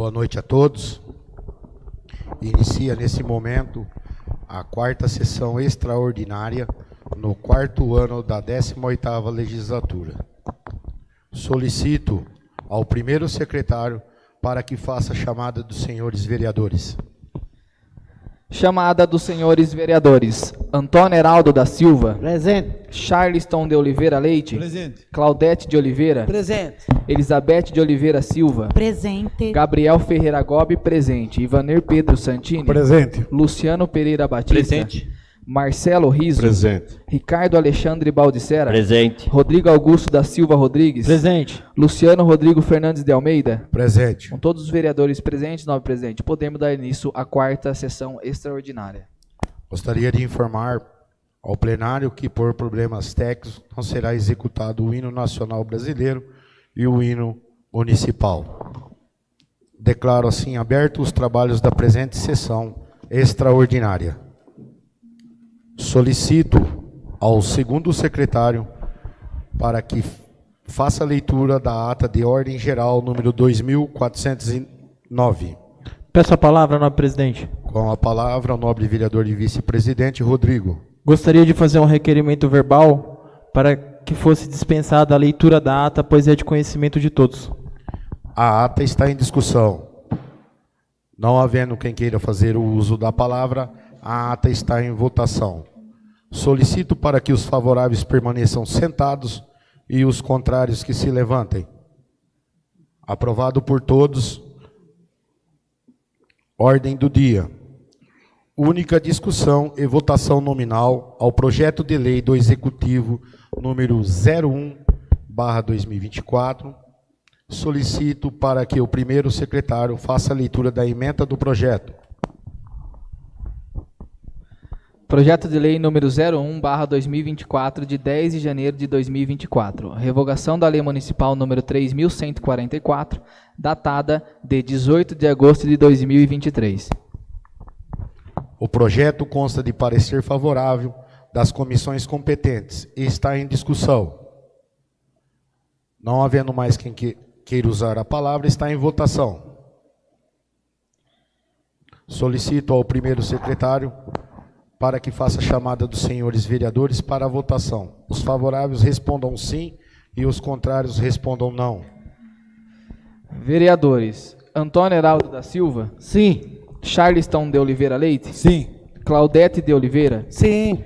Boa noite a todos. Inicia nesse momento a quarta sessão extraordinária no quarto ano da 18ª legislatura. Solicito ao primeiro secretário para que faça a chamada dos senhores vereadores. Chamada dos senhores vereadores. Antônio Heraldo da Silva. Presente. Charleston de Oliveira Leite. Presente. Claudete de Oliveira. Presente. Elizabeth de Oliveira Silva. Presente. Gabriel Ferreira Gobi, presente. Ivanir Pedro Santini. Presente. Luciano Pereira Batista. Presente. Marcelo Riso. Presente. Ricardo Alexandre Baldissera. Presente. Rodrigo Augusto da Silva Rodrigues. Presente. Luciano Rodrigo Fernandes de Almeida. Presente. Com todos os vereadores presentes, nobre presidente, podemos dar início à quarta sessão extraordinária. Gostaria de informar ao plenário que, por problemas técnicos, não será executado o hino nacional brasileiro e o hino municipal. Declaro assim abertos os trabalhos da presente sessão extraordinária. Solicito ao segundo secretário para que faça a leitura da ata de ordem geral número 2409. Peço a palavra, nobre presidente. Com a palavra, o nobre vereador e vice-presidente Rodrigo. Gostaria de fazer um requerimento verbal para que fosse dispensada a leitura da ata, pois é de conhecimento de todos. A ata está em discussão. Não havendo quem queira fazer o uso da palavra, a ata está em votação. Solicito para que os favoráveis permaneçam sentados e os contrários que se levantem. Aprovado por todos. Ordem do dia. Única discussão e votação nominal ao projeto de lei do Executivo número 01/2024. Solicito para que o primeiro secretário faça a leitura da ementa do projeto. Projeto de lei número 01/2024, de 10 de janeiro de 2024. Revogação da lei municipal número 3.144, datada de 18 de agosto de 2023. O projeto consta de parecer favorável das comissões competentes e está em discussão. Não havendo mais quem queira usar a palavra, está em votação. Solicito ao primeiro secretário para que faça a chamada dos senhores vereadores para a votação. Os favoráveis respondam sim e os contrários respondam não. Vereadores: Antônio Heraldo da Silva. Sim. Charleston de Oliveira Leite. Sim. Claudete de Oliveira. Sim.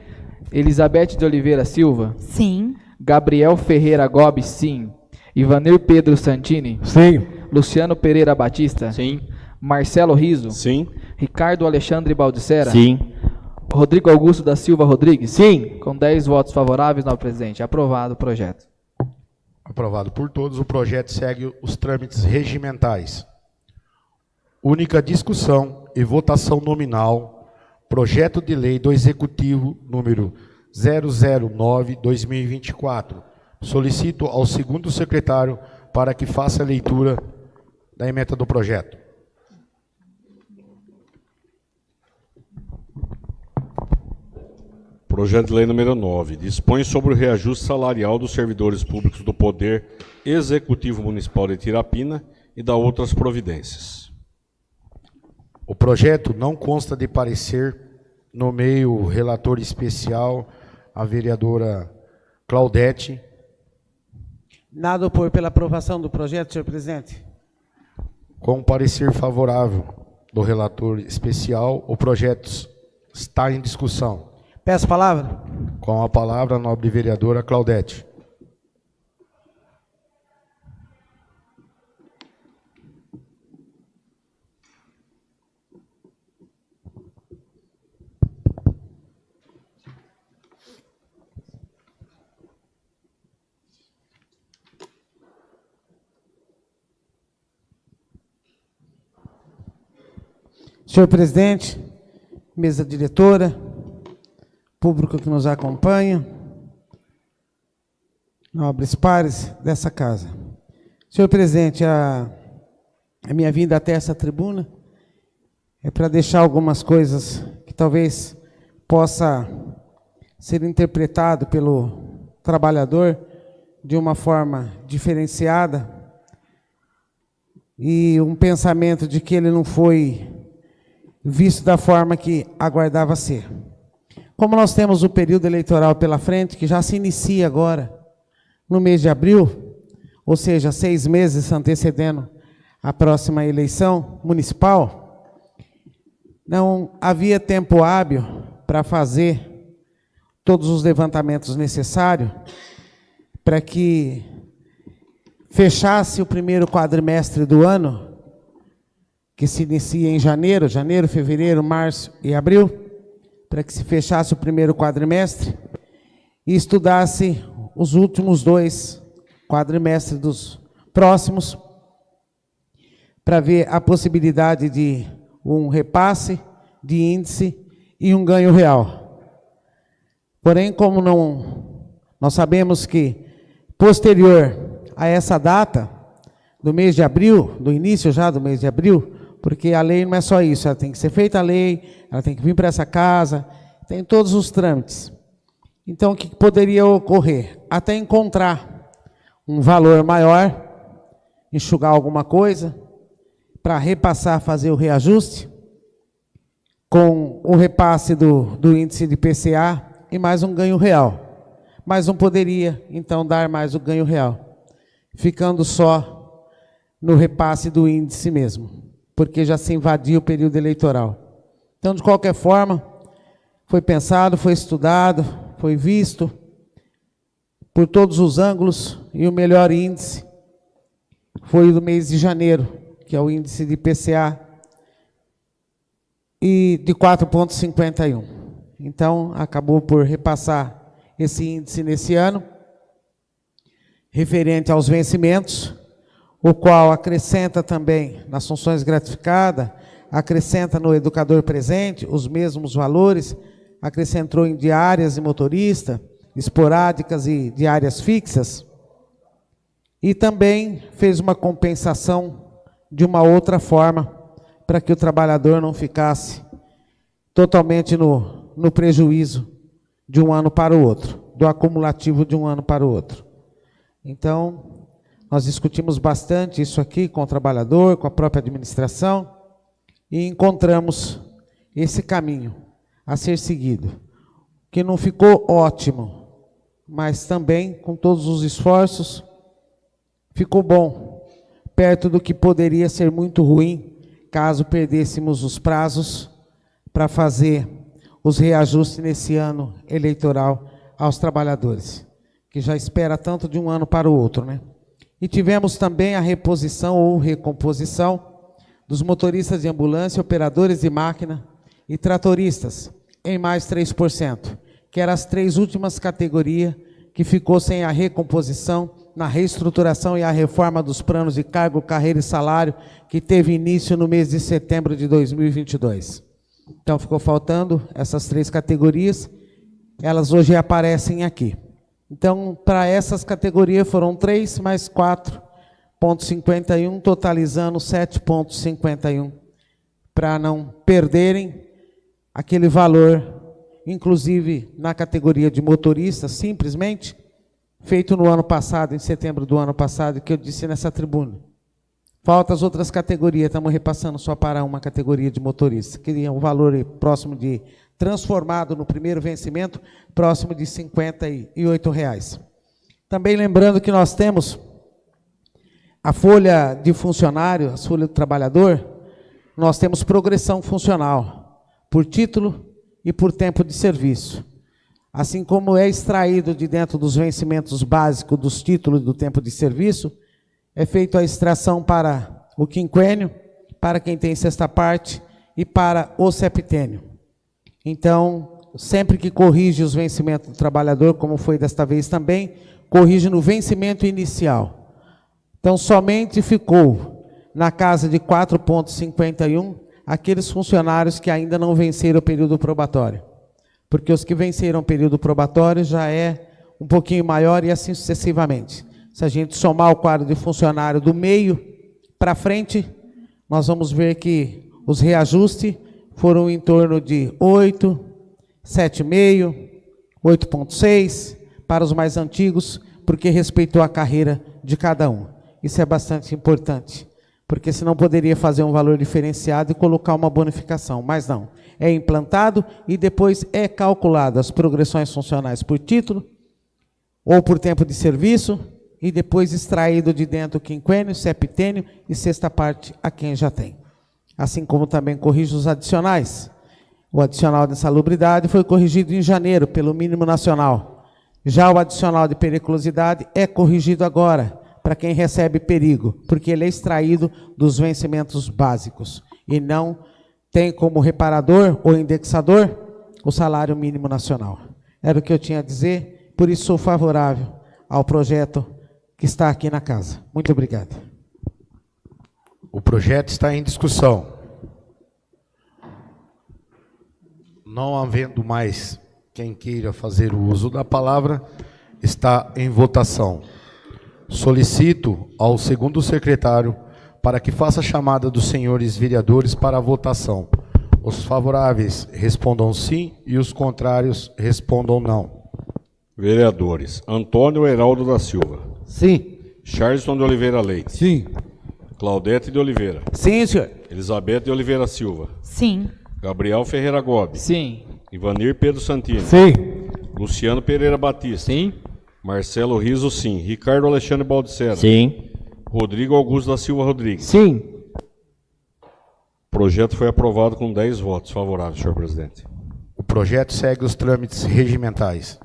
Elizabeth de Oliveira Silva. Sim. Gabriel Ferreira Gobi, sim. Ivanir Pedro Santini. Sim. Luciano Pereira Batista. Sim. Marcelo Riso. Sim. Ricardo Alexandre Baldissera. Sim. Rodrigo Augusto da Silva Rodrigues. Sim. Com 10 votos favoráveis, nobre presidente. Aprovado o projeto. Aprovado por todos, o projeto segue os trâmites regimentais. Única discussão e votação nominal, projeto de lei do Executivo número 009/2024. Solicito ao segundo secretário para que faça a leitura da ementa do projeto. Projeto de lei número 9. Dispõe sobre o reajuste salarial dos servidores públicos do Poder Executivo Municipal de Tirapina e da outras providências. O projeto não consta de parecer. Nomeio o relator especial, a vereadora Claudete. Nada opor pela aprovação do projeto, senhor presidente. Com parecer favorável do relator especial, o projeto está em discussão. Peço a palavra. Com a palavra, a nobre vereadora Claudete. Senhor presidente, mesa diretora, público que nos acompanha, nobres pares dessa casa. Senhor presidente, a minha vinda até essa tribuna é para deixar algumas coisas que talvez possa ser interpretado pelo trabalhador de uma forma diferenciada e um pensamento de que ele não foi visto da forma que aguardava ser. Como nós temos o período eleitoral pela frente, que já se inicia agora, no mês de abril, ou seja, 6 meses antecedendo a próxima eleição municipal, não havia tempo hábil para fazer todos os levantamentos necessários para que fechasse o primeiro quadrimestre do ano, que se inicia em janeiro, fevereiro, março e abril, para que se fechasse o primeiro quadrimestre e estudasse os últimos 2 quadrimestres dos próximos, para ver a possibilidade de um repasse de índice e um ganho real. Porém, como nós sabemos que, posterior a essa data, do mês de abril, do início já do mês de abril, porque a lei não é só isso, ela tem que ser feita a lei, ela tem que vir para essa casa, tem todos os trâmites. Então, o que poderia ocorrer? Até encontrar um valor maior, enxugar alguma coisa, para repassar, fazer o reajuste, com o repasse do índice de IPCA e mais um ganho real. Mas não poderia, então, dar mais o ganho real, ficando só no repasse do índice mesmo, porque já se invadia o período eleitoral. Então, de qualquer forma, foi pensado, foi estudado, foi visto por todos os ângulos, e o melhor índice foi o do mês de janeiro, que é o índice de IPCA, e de 4,51. Então, acabou por repassar esse índice nesse ano, referente aos vencimentos, o qual acrescenta também nas funções gratificadas, acrescenta no educador presente os mesmos valores, acrescentou em diárias e motorista, esporádicas e diárias fixas, e também fez uma compensação de uma outra forma, para que o trabalhador não ficasse totalmente no prejuízo de um ano para o outro, do acumulativo de um ano para o outro. Então, nós discutimos bastante isso aqui com o trabalhador, com a própria administração, e encontramos esse caminho a ser seguido, que não ficou ótimo, mas também, com todos os esforços, ficou bom, perto do que poderia ser muito ruim, caso perdêssemos os prazos para fazer os reajustes nesse ano eleitoral aos trabalhadores, que já espera tanto de um ano para o outro, né? E tivemos também a reposição ou recomposição dos motoristas de ambulância, operadores de máquina e tratoristas, em mais 3%, que eram as 3 últimas categorias que ficou sem a recomposição na reestruturação e a reforma dos planos de cargo, carreira e salário, que teve início no mês de setembro de 2022. Então, ficou faltando essas 3 categorias, elas hoje aparecem aqui. Então, para essas categorias foram 3 mais 4,51, totalizando 7,51, para não perderem aquele valor, inclusive na categoria de motorista, simplesmente, feito no ano passado, em setembro do ano passado, que eu disse nessa tribuna. Faltam as outras categorias, estamos repassando só para uma categoria de motorista, que é um valor próximo de, transformado no primeiro vencimento, próximo de R$ 58. Também lembrando que nós temos a folha de funcionário, a folha do trabalhador, nós temos progressão funcional, por título e por tempo de serviço. Assim como é extraído de dentro dos vencimentos básicos dos títulos do tempo de serviço, é feita a extração para o quinquênio, para quem tem sexta parte e para o septênio. Então, sempre que corrige os vencimentos do trabalhador, como foi desta vez também, corrige no vencimento inicial. Então, somente ficou na casa de 4,51 aqueles funcionários que ainda não venceram o período probatório. Porque os que venceram o período probatório já é um pouquinho maior e assim sucessivamente. Se a gente somar o quadro de funcionário do meio para frente, nós vamos ver que os reajustes foram em torno de 8, 7,5, 8,6 para os mais antigos, porque respeitou a carreira de cada um. Isso é bastante importante, porque senão poderia fazer um valor diferenciado e colocar uma bonificação, mas não. É implantado e depois é calculado as progressões funcionais por título ou por tempo de serviço e depois extraído de dentro o quinquênio, septênio e sexta parte a quem já tem. Assim como também corrige os adicionais. O adicional de insalubridade foi corrigido em janeiro pelo mínimo nacional. Já o adicional de periculosidade é corrigido agora para quem recebe perigo, porque ele é extraído dos vencimentos básicos e não tem como reparador ou indexador o salário mínimo nacional. Era o que eu tinha a dizer, por isso sou favorável ao projeto que está aqui na casa. Muito obrigado. O projeto está em discussão. Não havendo mais quem queira fazer o uso da palavra, está em votação. Solicito ao segundo secretário para que faça a chamada dos senhores vereadores para a votação. Os favoráveis respondam sim e os contrários respondam não. Vereadores: Antônio Heraldo da Silva. Sim. Charleston de Oliveira Leite. Sim. Claudete de Oliveira. Sim, senhor. Elizabeth de Oliveira Silva. Sim. Gabriel Ferreira Gobi. Sim. Ivanir Pedro Santini. Sim. Luciano Pereira Batista. Sim. Marcelo Riso, sim. Ricardo Alexandre Baldissera. Sim. Rodrigo Augusto da Silva Rodrigues. Sim. O projeto foi aprovado com 10 votos favoráveis, senhor presidente. O projeto segue os trâmites regimentais.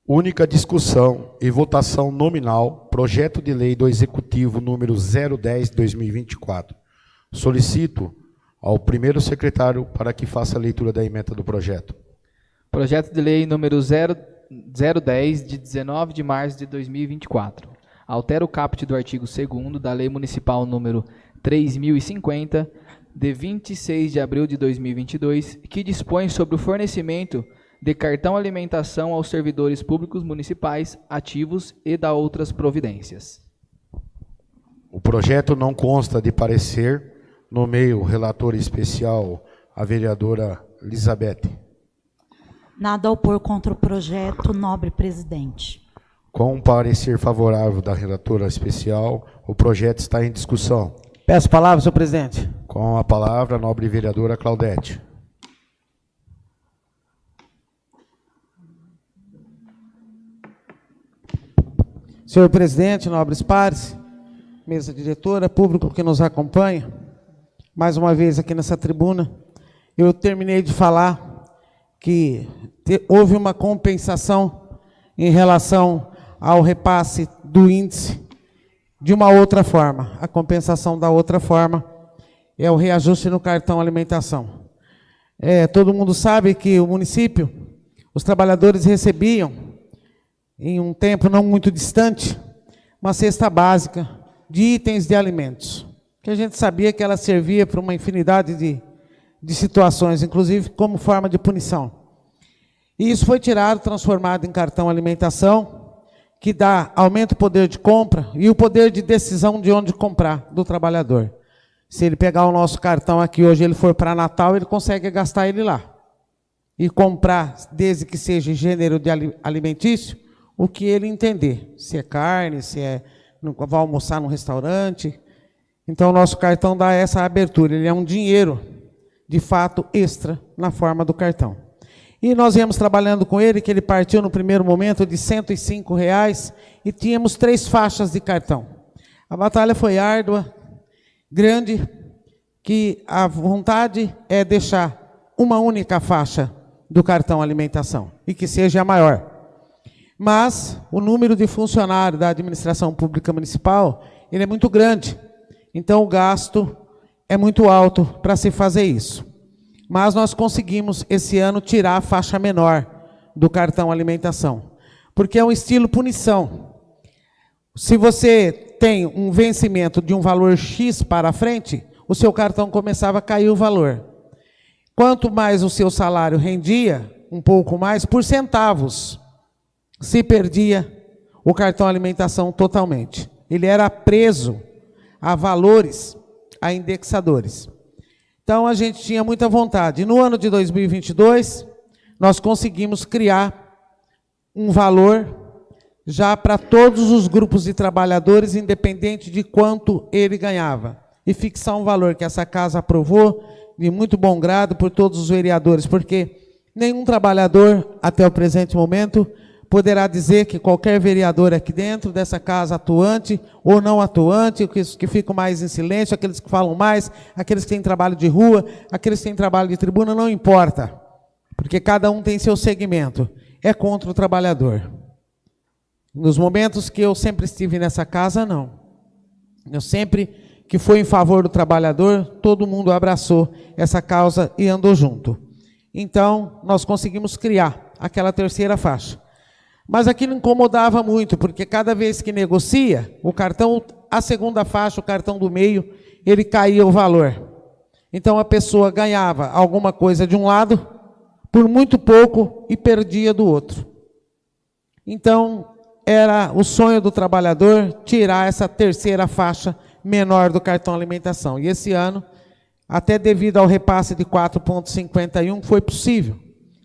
Única discussão e votação nominal, projeto de lei do Executivo número 010/2024. Solicito ao primeiro secretário para que faça a leitura da ementa do projeto. Projeto de lei número 010, de 19 de março de 2024. Altera o caput do artigo 2º da Lei Municipal número 3050, de 26 de abril de 2022, que dispõe sobre o fornecimento de cartão alimentação aos servidores públicos municipais ativos e da outras providências. O projeto não consta de parecer. Nomeio relator especial a vereadora Elizabeth. Nada a opor contra o projeto, nobre presidente. Com parecer favorável da relatora especial, o projeto está em discussão. Peço palavra, senhor presidente. Com a palavra, a nobre vereadora Claudete. Senhor presidente, nobres pares, mesa diretora, público que nos acompanha, mais uma vez aqui nessa tribuna, eu terminei de falar que houve uma compensação em relação ao repasse do índice de uma outra forma. A compensação da outra forma é o reajuste no cartão alimentação. Todo mundo sabe que o município, os trabalhadores recebiam, em um tempo não muito distante, uma cesta básica de itens de alimentos, que a gente sabia que ela servia para uma infinidade de situações, inclusive como forma de punição. E isso foi tirado, transformado em cartão alimentação, que aumenta o poder de compra e o poder de decisão de onde comprar do trabalhador. Se ele pegar o nosso cartão aqui hoje, ele for para Natal, ele consegue gastar ele lá. E comprar, desde que seja gênero de alimentício, o que ele entender. Se é carne, se vai almoçar num restaurante. Então, o nosso cartão dá essa abertura. Ele é um dinheiro, de fato, extra na forma do cartão. E nós íamos trabalhando com ele, que ele partiu no primeiro momento de R$ 105 e tínhamos 3 faixas de cartão. A batalha foi árdua, grande, que a vontade é deixar uma única faixa do cartão alimentação e que seja a maior. Mas o número de funcionários da administração pública municipal, ele é muito grande. Então o gasto é muito alto para se fazer isso. Mas nós conseguimos esse ano tirar a faixa menor do cartão alimentação, porque é um estilo punição. Se você tem um vencimento de um valor X para frente, o seu cartão começava a cair o valor. Quanto mais o seu salário rendia, um pouco mais, por centavos, se perdia o cartão alimentação totalmente. Ele era preso a valores, a indexadores. Então, a gente tinha muita vontade. No ano de 2022, nós conseguimos criar um valor já para todos os grupos de trabalhadores, independente de quanto ele ganhava. E fixar um valor que essa casa aprovou, de muito bom grado por todos os vereadores, porque nenhum trabalhador, até o presente momento, poderá dizer que qualquer vereador aqui dentro dessa casa, atuante ou não atuante, os que ficam mais em silêncio, aqueles que falam mais, aqueles que têm trabalho de rua, aqueles que têm trabalho de tribuna, não importa, porque cada um tem seu segmento, é contra o trabalhador. Nos momentos que eu sempre estive nessa casa, não. Eu sempre que fui em favor do trabalhador, todo mundo abraçou essa causa e andou junto. Então, nós conseguimos criar aquela terceira faixa. Mas aquilo incomodava muito, porque cada vez que negocia, o cartão, a segunda faixa, o cartão do meio, ele caía o valor. Então, a pessoa ganhava alguma coisa de um lado, por muito pouco, e perdia do outro. Então, era o sonho do trabalhador tirar essa terceira faixa menor do cartão alimentação. E esse ano, até devido ao repasse de 4,51, foi possível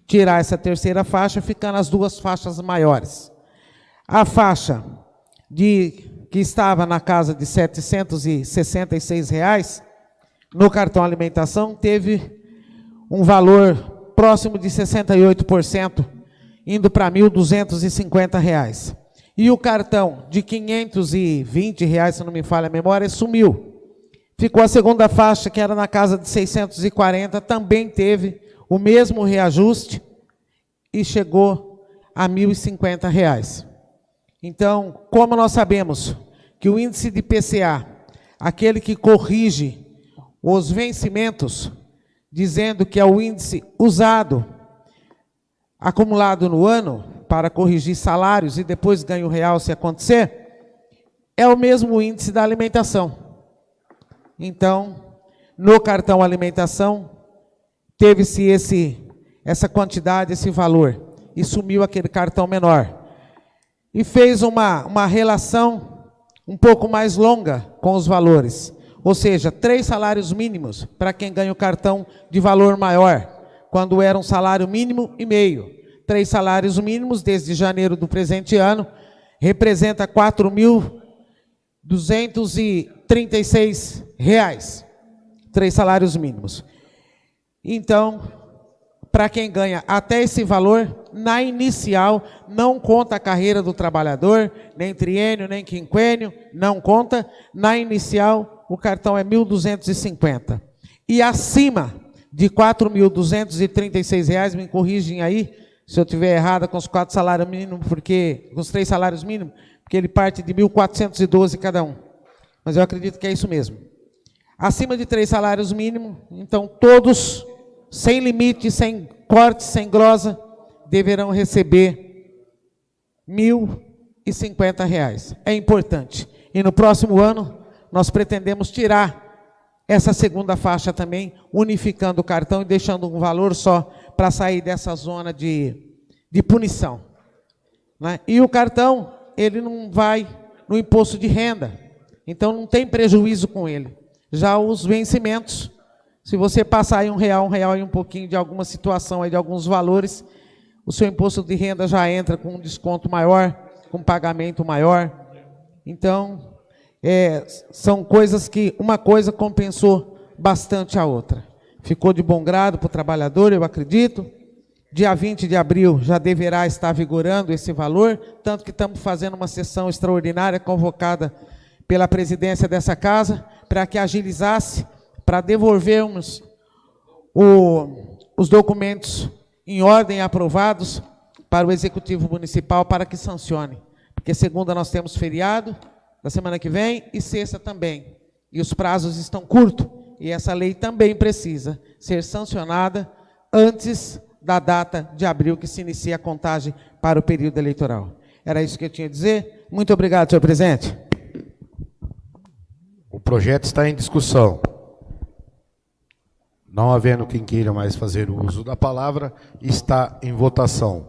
tirar essa terceira faixa, ficando as duas faixas maiores. A faixa que estava na casa de R$ 766, no cartão alimentação, teve um valor próximo de 68%, indo para R$ 1.250. E o cartão de R$ 520, se não me falha a memória, sumiu. Ficou a segunda faixa, que era na casa de 640, também teve o mesmo reajuste e chegou a R$ 1.050. Então, como nós sabemos que o índice de IPCA, aquele que corrige os vencimentos, dizendo que é o índice usado, acumulado no ano, para corrigir salários e depois ganho real se acontecer, é o mesmo índice da alimentação. Então, no cartão alimentação, teve-se essa quantidade, esse valor, e sumiu aquele cartão menor. E fez uma relação um pouco mais longa com os valores, ou seja, 3 salários mínimos para quem ganha o cartão de valor maior, quando era um salário mínimo e meio. 3 salários mínimos desde janeiro do presente ano, representa R$ 4.236. 3 salários mínimos. Então, para quem ganha até esse valor, na inicial, não conta a carreira do trabalhador, nem triênio, nem quinquênio, não conta. Na inicial, o cartão é R$ 1.250. E acima de R$ 4.236, me corrigem aí, se eu estiver errada com os 4 salários mínimos, com os 3 salários mínimos, porque ele parte de 1.412 cada um. Mas eu acredito que é isso mesmo. Acima de 3 salários mínimos, então todos, sem limite, sem corte, sem glosa, deverão receber R$ 1.050. É importante. E no próximo ano, nós pretendemos tirar essa segunda faixa também, unificando o cartão e deixando um valor só para sair dessa zona de punição. Né? E o cartão, ele não vai no imposto de renda, então não tem prejuízo com ele. Já os vencimentos, se você passar aí R$ 1 e um pouquinho de alguma situação, aí de alguns valores, o seu imposto de renda já entra com um desconto maior, com pagamento maior. Então, são coisas que uma coisa compensou bastante a outra. Ficou de bom grado para o trabalhador, eu acredito. Dia 20 de abril já deverá estar vigorando esse valor, tanto que estamos fazendo uma sessão extraordinária convocada pela presidência dessa casa, para que agilizasse, para devolvermos os documentos em ordem aprovados para o Executivo Municipal, para que sancione. Porque segunda nós temos feriado, da semana que vem, e sexta também. E os prazos estão curtos, e essa lei também precisa ser sancionada antes da data de abril, que se inicia a contagem para o período eleitoral. Era isso que eu tinha a dizer. Muito obrigado, senhor presidente. O projeto está em discussão. Não havendo quem queira mais fazer o uso da palavra, está em votação.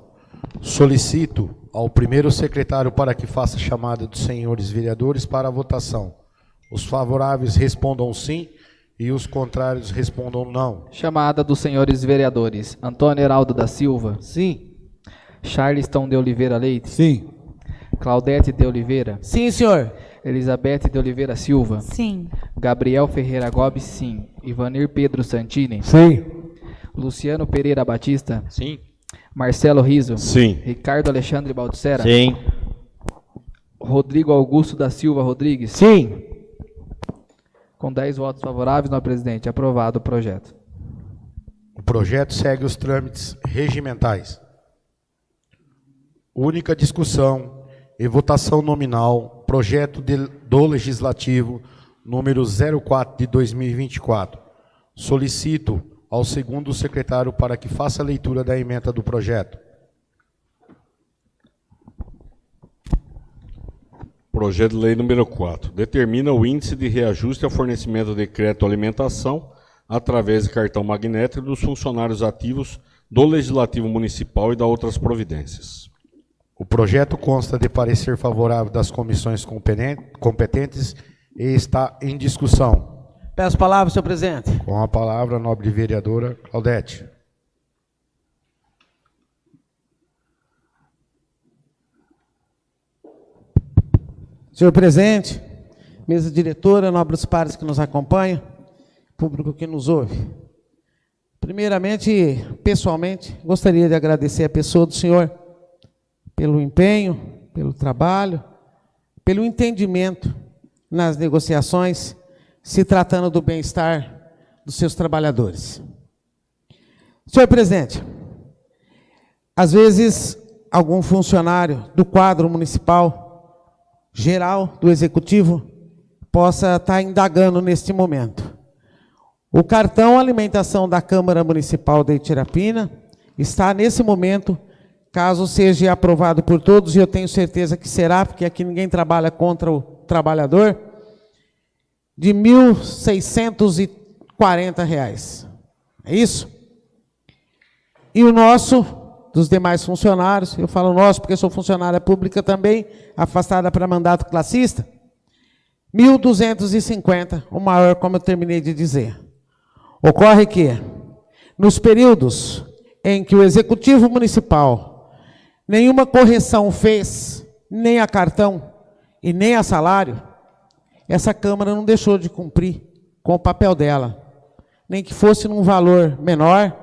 Solicito ao primeiro secretário para que faça chamada dos senhores vereadores para a votação. Os favoráveis respondam sim e os contrários respondam não. Chamada dos senhores vereadores. Antônio Heraldo da Silva. Sim. Charleston de Oliveira Leite. Sim. Claudete de Oliveira. Sim, senhor. Elizabeth de Oliveira Silva. Sim. Gabriel Ferreira Gomes, sim. Ivanir Pedro Santini. Sim. Luciano Pereira Batista. Sim. Marcelo Riso. Sim. Ricardo Alexandre Baldissera. Sim. Rodrigo Augusto da Silva Rodrigues. Sim. Com 10 votos favoráveis, senhor presidente. Aprovado o projeto. O projeto segue os trâmites regimentais. Única discussão e votação nominal, projeto do Legislativo número 04 de 2024. Solicito ao segundo secretário para que faça a leitura da ementa do projeto. Projeto de lei número 4. Determina o índice de reajuste ao fornecimento de crédito alimentação através de cartão magnético dos funcionários ativos do Legislativo Municipal e da outras providências. O projeto consta de parecer favorável das comissões competentes e está em discussão. Peço palavra, senhor presidente. Com a palavra, a nobre vereadora Claudete. Senhor presidente, mesa diretora, nobres pares que nos acompanham, público que nos ouve. Primeiramente, pessoalmente, gostaria de agradecer a pessoa do senhor pelo empenho, pelo trabalho, pelo entendimento nas negociações, se tratando do bem-estar dos seus trabalhadores. Senhor presidente, às vezes, algum funcionário do quadro municipal, geral, do executivo, possa estar indagando neste momento. O cartão alimentação da Câmara Municipal de Itirapina está nesse momento, caso seja aprovado por todos, e eu tenho certeza que será, porque aqui ninguém trabalha contra o trabalhador, de R$ 1.640. É isso? E o nosso, dos demais funcionários, eu falo nosso porque sou funcionária pública também, afastada para mandato classista, R$ 1.250, o maior, como eu terminei de dizer. Ocorre que, nos períodos em que o Executivo Municipal nenhuma correção fez, nem a cartão e nem a salário, essa Câmara não deixou de cumprir com o papel dela. Nem que fosse num valor menor,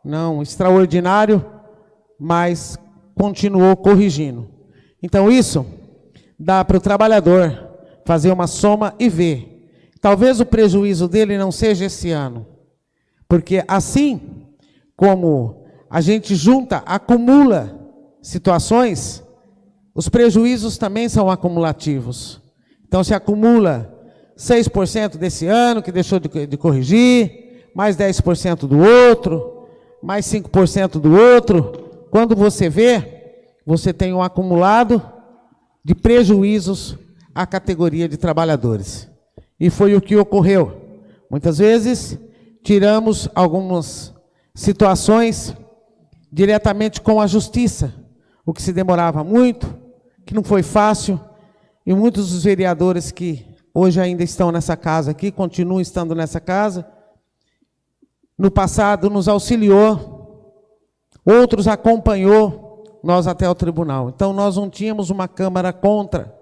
não extraordinário, mas continuou corrigindo. Então isso dá para o trabalhador fazer uma soma e ver. Talvez o prejuízo dele não seja esse ano, porque assim como a gente junta, acumula situações, os prejuízos também são acumulativos. Então se acumula 6% desse ano, que deixou de corrigir, mais 10% do outro, mais 5% do outro. Quando você vê, você tem um acumulado de prejuízos à categoria de trabalhadores. E foi o que ocorreu. Muitas vezes, tiramos algumas situações diretamente com a justiça, o que se demorava muito, que não foi fácil, e muitos dos vereadores que hoje ainda estão nessa casa aqui, continuam estando nessa casa, no passado nos auxiliou, outros acompanhou nós até o tribunal. Então nós não tínhamos uma Câmara contra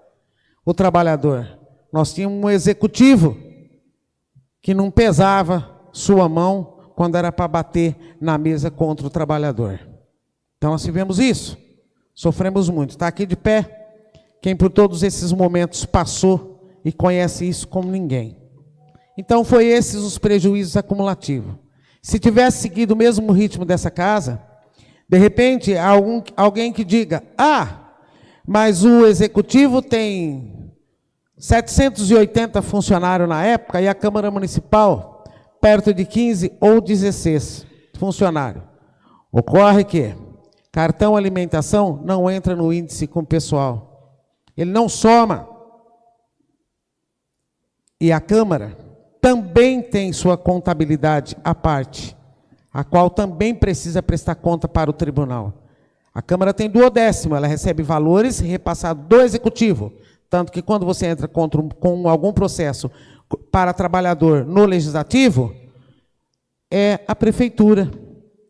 o trabalhador, nós tínhamos um executivo que não pesava sua mão quando era para bater na mesa contra o trabalhador. Então nós tivemos isso, sofremos muito. Está aqui de pé quem por todos esses momentos passou e conhece isso como ninguém. Então foi esses os prejuízos acumulativos. Se tivesse seguido o mesmo ritmo dessa casa, de repente alguém que diga, mas o executivo tem 780 funcionários na época e a Câmara Municipal perto de 15 ou 16 funcionários. Ocorre que cartão alimentação não entra no índice com o pessoal. Ele não soma. E a Câmara também tem sua contabilidade à parte, a qual também precisa prestar conta para o tribunal. A Câmara tem duodécimo, ela recebe valores repassados do Executivo. Tanto que quando você entra com algum processo para trabalhador no Legislativo, é a Prefeitura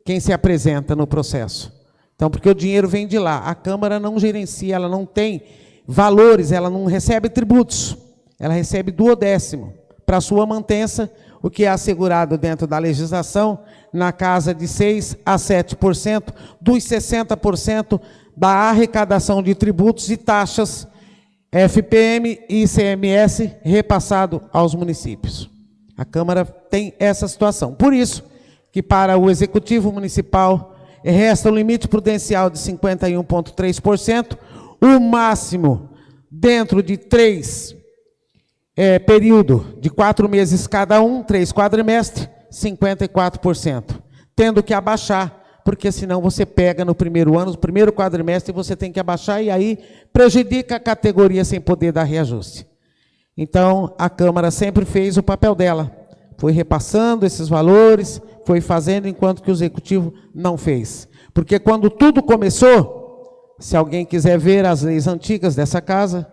quem se apresenta no processo. Então, porque o dinheiro vem de lá. A Câmara não gerencia, ela não tem valores, ela não recebe tributos. Ela recebe duodécimo para sua mantença, o que é assegurado dentro da legislação, na casa de 6% a 7% dos 60% da arrecadação de tributos e taxas FPM e ICMS repassado aos municípios. A Câmara tem essa situação. Por isso que para o Executivo Municipal resta um limite prudencial de 51,3%, o máximo dentro de 3 período de 4 meses cada um, 3 quadrimestres, 54%. Tendo que abaixar, porque senão você pega no primeiro ano, no primeiro quadrimestre, você tem que abaixar e aí prejudica a categoria sem poder dar reajuste. Então, a Câmara sempre fez o papel dela. Foi repassando esses valores, foi fazendo, enquanto que o Executivo não fez. Porque quando tudo começou, se alguém quiser ver as leis antigas dessa casa,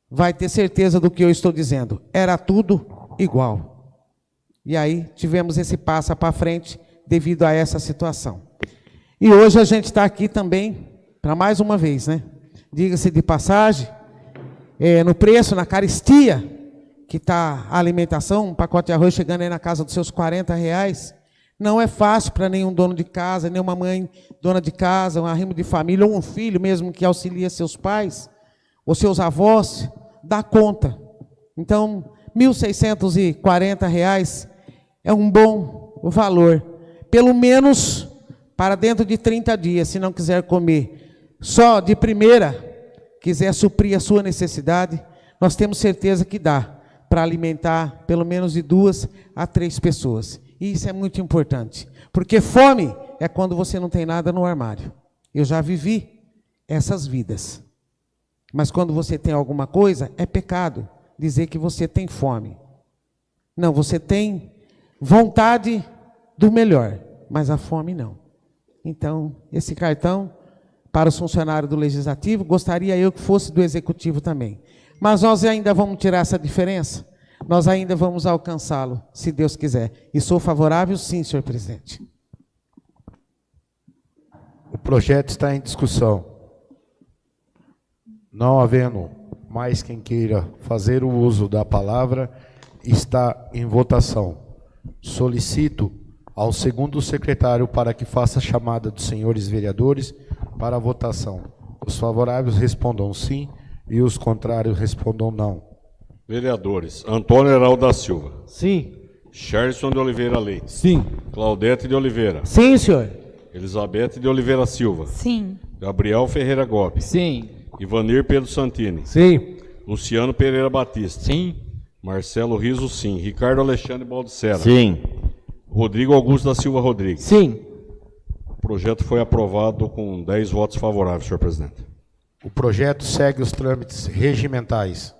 vai ter certeza do que eu estou dizendo. Era tudo igual. E aí tivemos esse passo para frente devido a essa situação. E hoje a gente está aqui também, para mais uma vez, né? Diga-se de passagem, no preço, na carestia, que está a alimentação, um pacote de arroz chegando aí na casa dos seus R$40, não é fácil para nenhum dono de casa, nenhuma mãe dona de casa, um arrimo de família, ou um filho mesmo que auxilia seus pais, ou seus avós, dar conta. Então, R$1.640 é um bom valor, pelo menos para dentro de 30 dias, se não quiser comer só de primeira, quiser suprir a sua necessidade, nós temos certeza que dá para alimentar pelo menos de 2 a 3 pessoas. E isso é muito importante, porque fome é quando você não tem nada no armário. Eu já vivi essas vidas. Mas quando você tem alguma coisa, é pecado dizer que você tem fome. Não, você tem vontade do melhor, mas a fome não. Então, esse cartão para os funcionários do Legislativo, gostaria eu que fosse do Executivo também. Mas nós ainda vamos tirar essa diferença? Nós ainda vamos alcançá-lo, se Deus quiser. E sou favorável, sim, senhor presidente. O projeto está em discussão. Não havendo mais quem queira fazer o uso da palavra, está em votação. Solicito ao segundo secretário para que faça a chamada dos senhores vereadores para a votação. Os favoráveis respondam sim e os contrários respondam não. Vereadores: Antônio Heraldo da Silva. Sim. Sherson de Oliveira Leite. Sim. Claudete de Oliveira. Sim, senhor. Elizabeth de Oliveira Silva. Sim. Gabriel Ferreira Gobi. Sim. Ivanir Pedro Santini. Sim. Luciano Pereira Batista. Sim. Marcelo Riso, sim. Ricardo Alexandre Baldissera. Sim. Rodrigo Augusto da Silva Rodrigues. Sim. O projeto foi aprovado com 10 votos favoráveis, senhor presidente. O projeto segue os trâmites regimentais.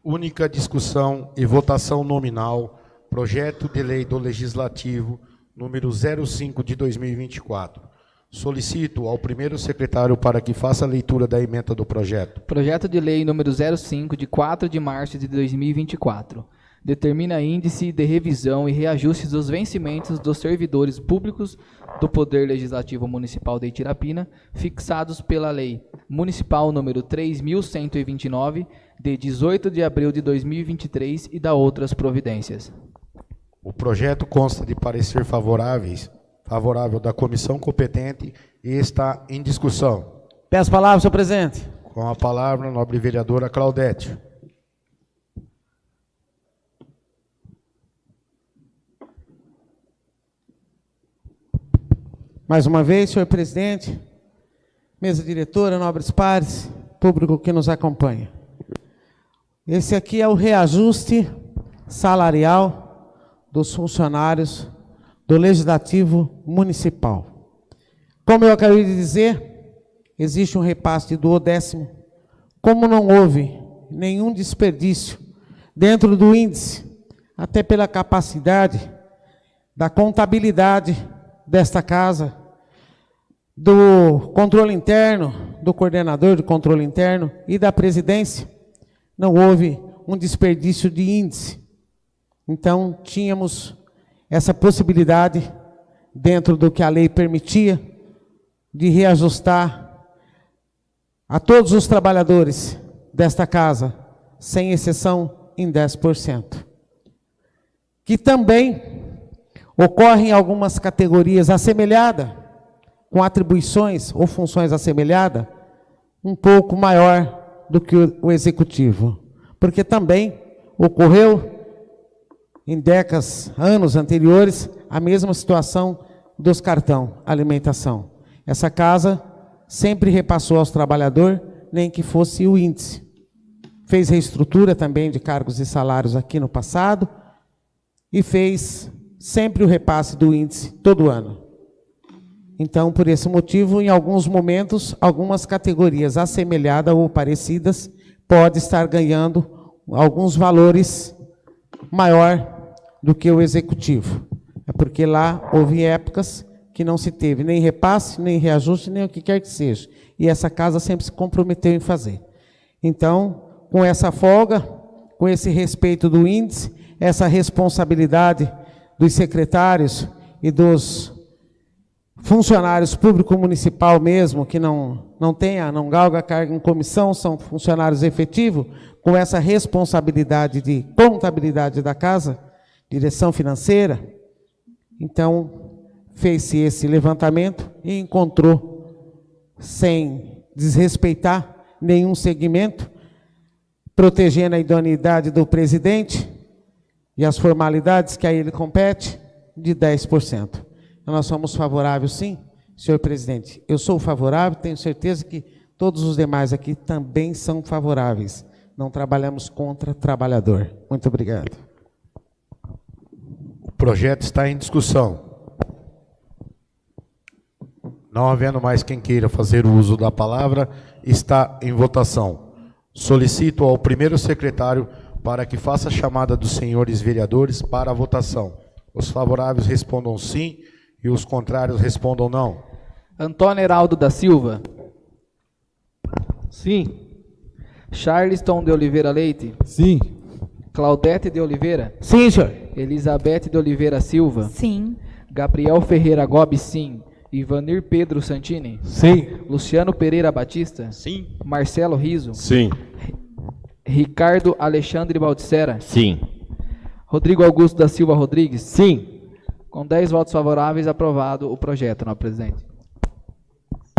Única discussão e votação nominal, projeto de lei do Legislativo, número 05 de 2024. Solicito ao primeiro secretário para que faça a leitura da ementa do projeto. Projeto de lei número 05, de 4 de março de 2024. Determina índice de revisão e reajustes dos vencimentos dos servidores públicos do Poder Legislativo Municipal de Itirapina, fixados pela Lei Municipal número 3.129, de 18 de abril de 2023 e da outras providências. O projeto consta de parecer favorável da comissão competente e está em discussão. Peço a palavra, senhor presidente. Com a palavra, a nobre vereadora Claudete. Mais uma vez, senhor presidente, mesa diretora, nobres pares, público que nos acompanha. Esse aqui é o reajuste salarial dos funcionários do Legislativo Municipal. Como eu acabei de dizer, existe um repasse de duodécimo. Como não houve nenhum desperdício dentro do índice, até pela capacidade da contabilidade desta casa, do controle interno, do coordenador de controle interno e da presidência, não houve um desperdício de índice. Então, tínhamos essa possibilidade, dentro do que a lei permitia, de reajustar a todos os trabalhadores desta casa, sem exceção, em 10%. Que também ocorre em algumas categorias assemelhadas, com atribuições ou funções assemelhadas, um pouco maior do que o executivo. Porque também ocorreu em décadas, anos anteriores, a mesma situação dos cartão alimentação. Essa casa sempre repassou aos trabalhadores, nem que fosse o índice. Fez reestrutura também de cargos e salários aqui no passado e fez sempre o repasse do índice todo ano. Então, por esse motivo, em alguns momentos, algumas categorias assemelhadas ou parecidas podem estar ganhando alguns valores maior do que o executivo. É porque lá houve épocas que não se teve nem repasse, nem reajuste, nem o que quer que seja. E essa casa sempre se comprometeu em fazer. Então, com essa folga, com esse respeito do índice, essa responsabilidade dos secretários e dos funcionários público municipal mesmo, que não galga carga em comissão, são funcionários efetivos, com essa responsabilidade de contabilidade da casa, direção financeira, então fez-se esse levantamento e encontrou, sem desrespeitar nenhum segmento, protegendo a idoneidade do presidente e as formalidades que a ele compete, de 10%. Então, nós somos favoráveis, sim, senhor presidente. Eu sou favorável, tenho certeza que todos os demais aqui também são favoráveis. Não trabalhamos contra trabalhador. Muito obrigado. O projeto está em discussão. Não havendo mais quem queira fazer o uso da palavra, está em votação. Solicito ao primeiro secretário para que faça a chamada dos senhores vereadores para a votação. Os favoráveis respondam sim e os contrários respondam não. Antônio Heraldo da Silva. Sim. Charleston de Oliveira Leite. Sim. Claudete de Oliveira. Sim, senhor. Elizabeth de Oliveira Silva. Sim. Gabriel Ferreira Gobi, sim. Ivanir Pedro Santini. Sim. Luciano Pereira Batista. Sim. Marcelo Riso. Sim. Ricardo Alexandre Baldissera. Sim. Rodrigo Augusto da Silva Rodrigues. Sim. Com 10 votos favoráveis, aprovado o projeto, senhor presidente.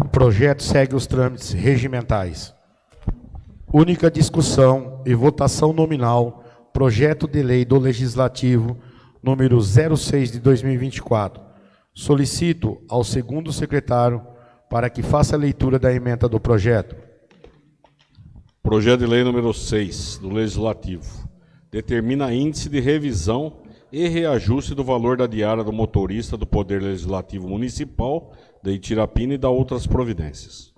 O projeto segue os trâmites regimentais. Única discussão e votação nominal, projeto de lei do Legislativo, número 06 de 2024. Solicito ao segundo secretário para que faça a leitura da emenda do projeto. Projeto de lei número 6 do Legislativo. Determina índice de revisão e reajuste do valor da diária do motorista do Poder Legislativo Municipal de Itirapina e da outras providências.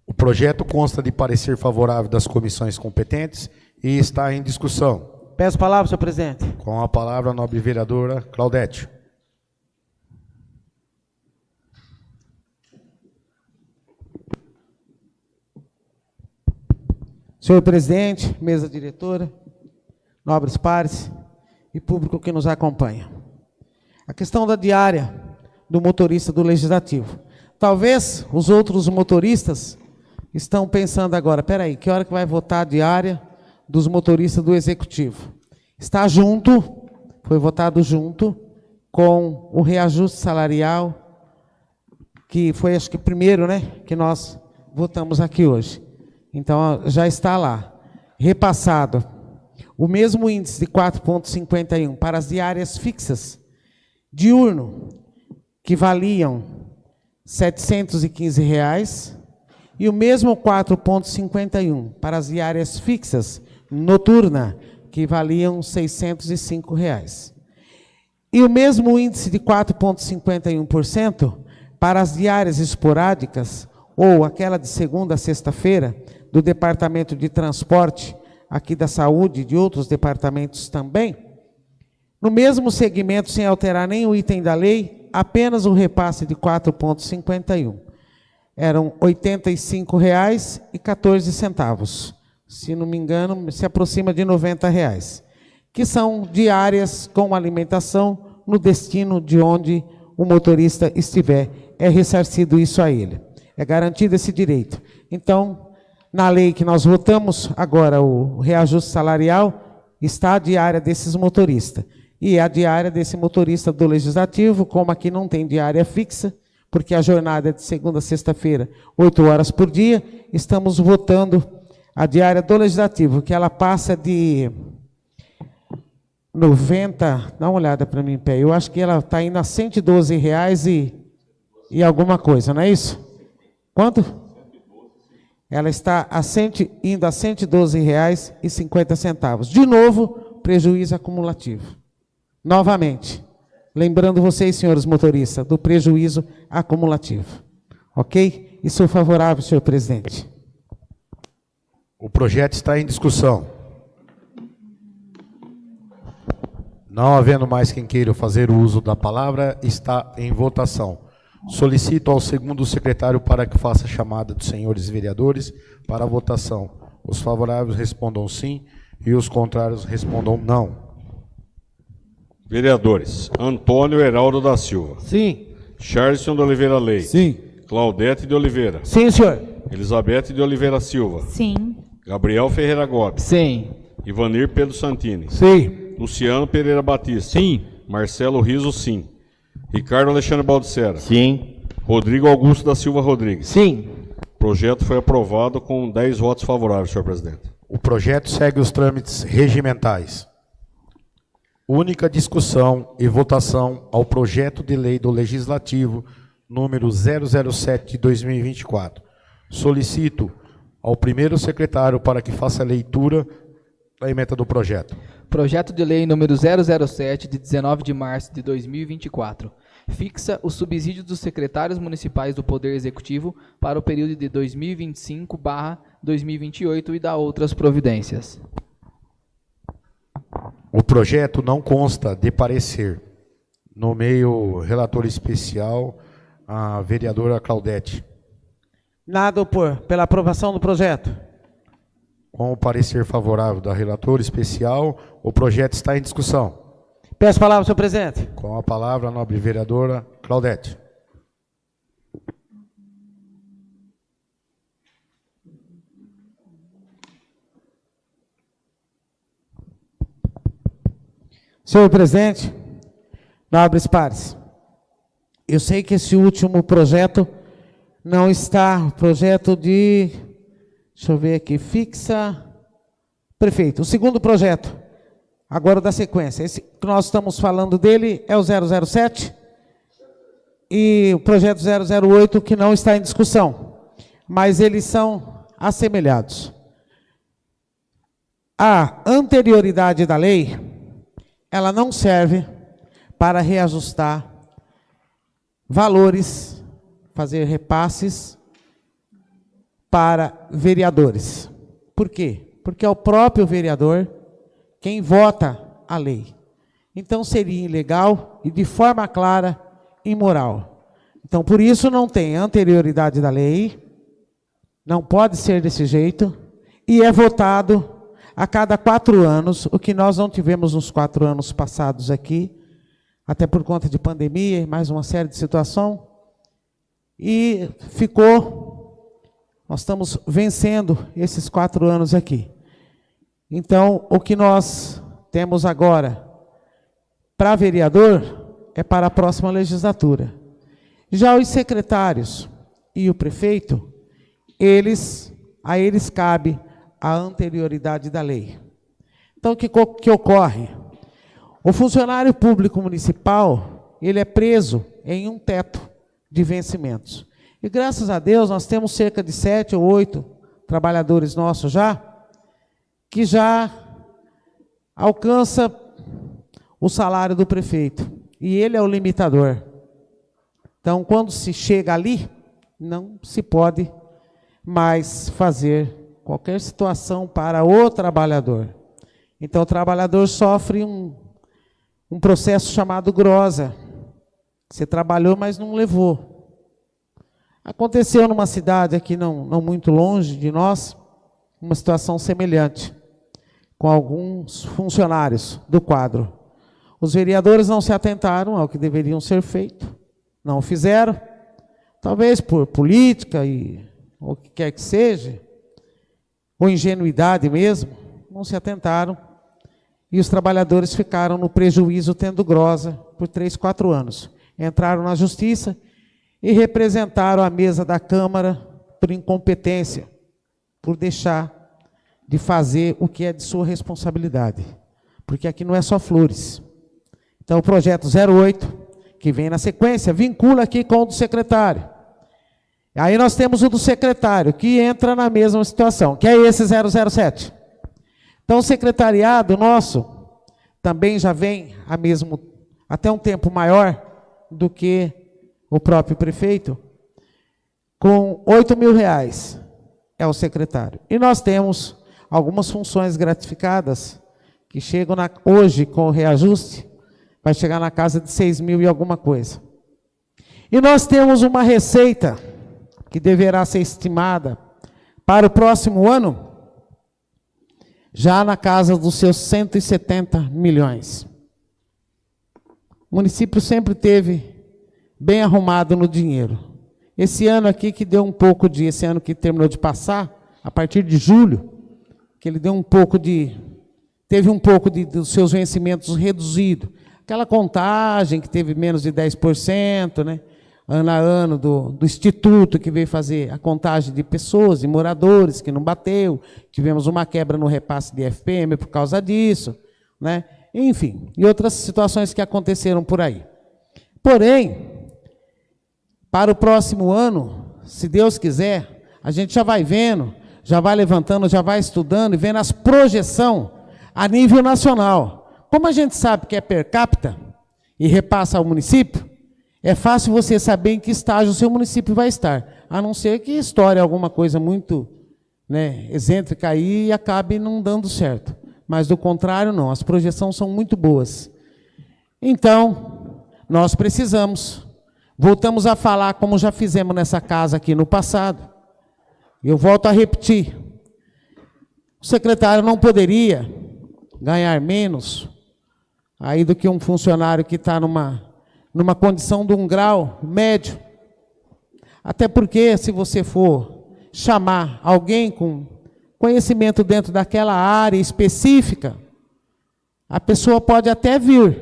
O projeto consta de parecer favorável das comissões competentes e está em discussão. Peço palavra, senhor presidente. Com a palavra a nobre vereadora Claudete. Senhor presidente, mesa diretora, nobres pares e público que nos acompanha. A questão da diária do motorista do Legislativo. Talvez os outros motoristas estão pensando agora, peraí, que hora que vai votar a diária dos motoristas do Executivo? Está junto, foi votado junto com o reajuste salarial, que foi acho que primeiro, né, que nós votamos aqui hoje. Então, já está lá, repassado o mesmo índice de 4,51 para as diárias fixas, diurno, que valiam R$ 715, e o mesmo 4,51 para as diárias fixas, noturna, que valiam R$ 605. E o mesmo índice de 4,51% para as diárias esporádicas, ou aquela de segunda a sexta-feira, do Departamento de Transporte, aqui da Saúde e de outros departamentos também, no mesmo segmento, sem alterar nem o item da lei, apenas o repasse de 4,51. Eram R$ 85,14. Se não me engano, se aproxima de R$ 90, que são diárias com alimentação no destino de onde o motorista estiver. É ressarcido isso a ele. É garantido esse direito. Então, na lei que nós votamos, agora o reajuste salarial está a diária desses motoristas. E a diária desse motorista do Legislativo, como aqui não tem diária fixa, porque a jornada é de segunda a sexta-feira, 8 horas por dia, estamos votando a diária do Legislativo, que ela passa de 90, dá uma olhada para mim em pé, eu acho que ela está indo a R$112 e alguma coisa, não é isso? Quanto? Ela está indo a R$112,50. De novo, prejuízo acumulativo. Novamente, lembrando vocês, senhores motoristas, do prejuízo acumulativo. Ok? E sou favorável, senhor presidente. O projeto está em discussão. Não havendo mais quem queira fazer o uso da palavra, está em votação. Solicito ao segundo secretário para que faça a chamada dos senhores vereadores para a votação. Os favoráveis respondam sim e os contrários respondam não. Vereadores: Antônio Heraldo da Silva. Sim. Charleson de Oliveira Leite. Sim. Claudete de Oliveira. Sim, senhor. Elizabeth de Oliveira Silva. Sim. Gabriel Ferreira Gomes. Sim. Ivanir Pedro Santini. Sim. Luciano Pereira Batista. Sim. Marcelo Riso, sim. Ricardo Alexandre Baldissera. Sim. Rodrigo Augusto da Silva Rodrigues. Sim. O projeto foi aprovado com 10 votos favoráveis, senhor presidente. O projeto segue os trâmites regimentais. Única discussão e votação ao projeto de lei do Legislativo número 007 de 2024. Solicito ao primeiro secretário para que faça a leitura da emenda do projeto. Projeto de lei número 007, de 19 de março de 2024. Fixa o subsídio dos secretários municipais do Poder Executivo para o período de 2025/2028 e dá outras providências. O projeto não consta de parecer. Nomeio relator especial a vereadora Claudete. Nada a opor. Pela aprovação do projeto. Com o parecer favorável da relatora especial, o projeto está em discussão. Peço a palavra, senhor presidente. Com a palavra, a nobre vereadora Claudete. Senhor presidente, nobres pares, eu sei que esse último projeto não está, projeto de, deixa eu ver aqui, fixa, prefeito, o segundo projeto, agora da sequência, esse que nós estamos falando dele é o 007 e o projeto 008 que não está em discussão, mas eles são assemelhados. A anterioridade da lei, ela não serve para reajustar valores, fazer repasses para vereadores. Por quê? Porque é o próprio vereador quem vota a lei. Então seria ilegal e de forma clara imoral. Então por isso não tem anterioridade da lei, não pode ser desse jeito e é votado a cada 4 anos, o que nós não tivemos nos 4 anos passados aqui, até por conta de pandemia e mais uma série de situações, e nós estamos vencendo esses 4 anos aqui. Então, o que nós temos agora para vereador é para a próxima legislatura. Já os secretários e o prefeito, a eles cabe a anterioridade da lei. Então, o que ocorre? O funcionário público municipal, ele é preso em um teto de vencimentos. E graças a Deus, nós temos cerca de 7 ou 8 trabalhadores nossos que já alcança o salário do prefeito. E ele é o limitador. Então, quando se chega ali, não se pode mais fazer qualquer situação para o trabalhador. Então, o trabalhador sofre um processo chamado grosa. Você trabalhou, mas não levou. Aconteceu numa cidade aqui, não muito longe de nós, uma situação semelhante, com alguns funcionários do quadro. Os vereadores não se atentaram ao que deveriam ser feito, não o fizeram. O talvez por política ou o que quer que seja, ou ingenuidade mesmo, não se atentaram e os trabalhadores ficaram no prejuízo tendo grosa por 3, 4 anos. Entraram na justiça e representaram a mesa da Câmara por incompetência, por deixar de fazer o que é de sua responsabilidade. Porque aqui não é só flores. Então o projeto 08, que vem na sequência, vincula aqui com o do secretário. Aí nós temos o do secretário, que entra na mesma situação, que é esse 007. Então o secretariado nosso também já vem até um tempo maior do que o próprio prefeito, com R$8.000 é o secretário. E nós temos algumas funções gratificadas que chegam hoje com o reajuste, vai chegar na casa de 6.000 e alguma coisa. E nós temos uma receita que deverá ser estimada para o próximo ano, já na casa dos seus 170 milhões. O município sempre teve bem arrumado no dinheiro. Esse ano aqui que deu um pouco esse ano que terminou de passar, a partir de julho, que ele deu teve um pouco dos seus vencimentos reduzido. Aquela contagem que teve menos de 10%, né? Ano a ano do Instituto, que veio fazer a contagem de pessoas e moradores, que não bateu, tivemos uma quebra no repasse de FPM por causa disso, né? Enfim, e outras situações que aconteceram por aí. Porém, para o próximo ano, se Deus quiser, a gente já vai vendo, já vai levantando, já vai estudando e vendo as projeções a nível nacional. Como a gente sabe que é per capita e repassa ao município, é fácil você saber em que estágio o seu município vai estar, a não ser que estoure alguma coisa muito, né, excêntrica aí e acabe não dando certo. Mas, do contrário, não. As projeções são muito boas. Então, nós voltamos a falar como já fizemos nessa casa aqui no passado. Eu volto a repetir. O secretário não poderia ganhar menos aí do que um funcionário que está numa condição de um grau médio. Até porque, se você for chamar alguém com conhecimento dentro daquela área específica, a pessoa pode até vir,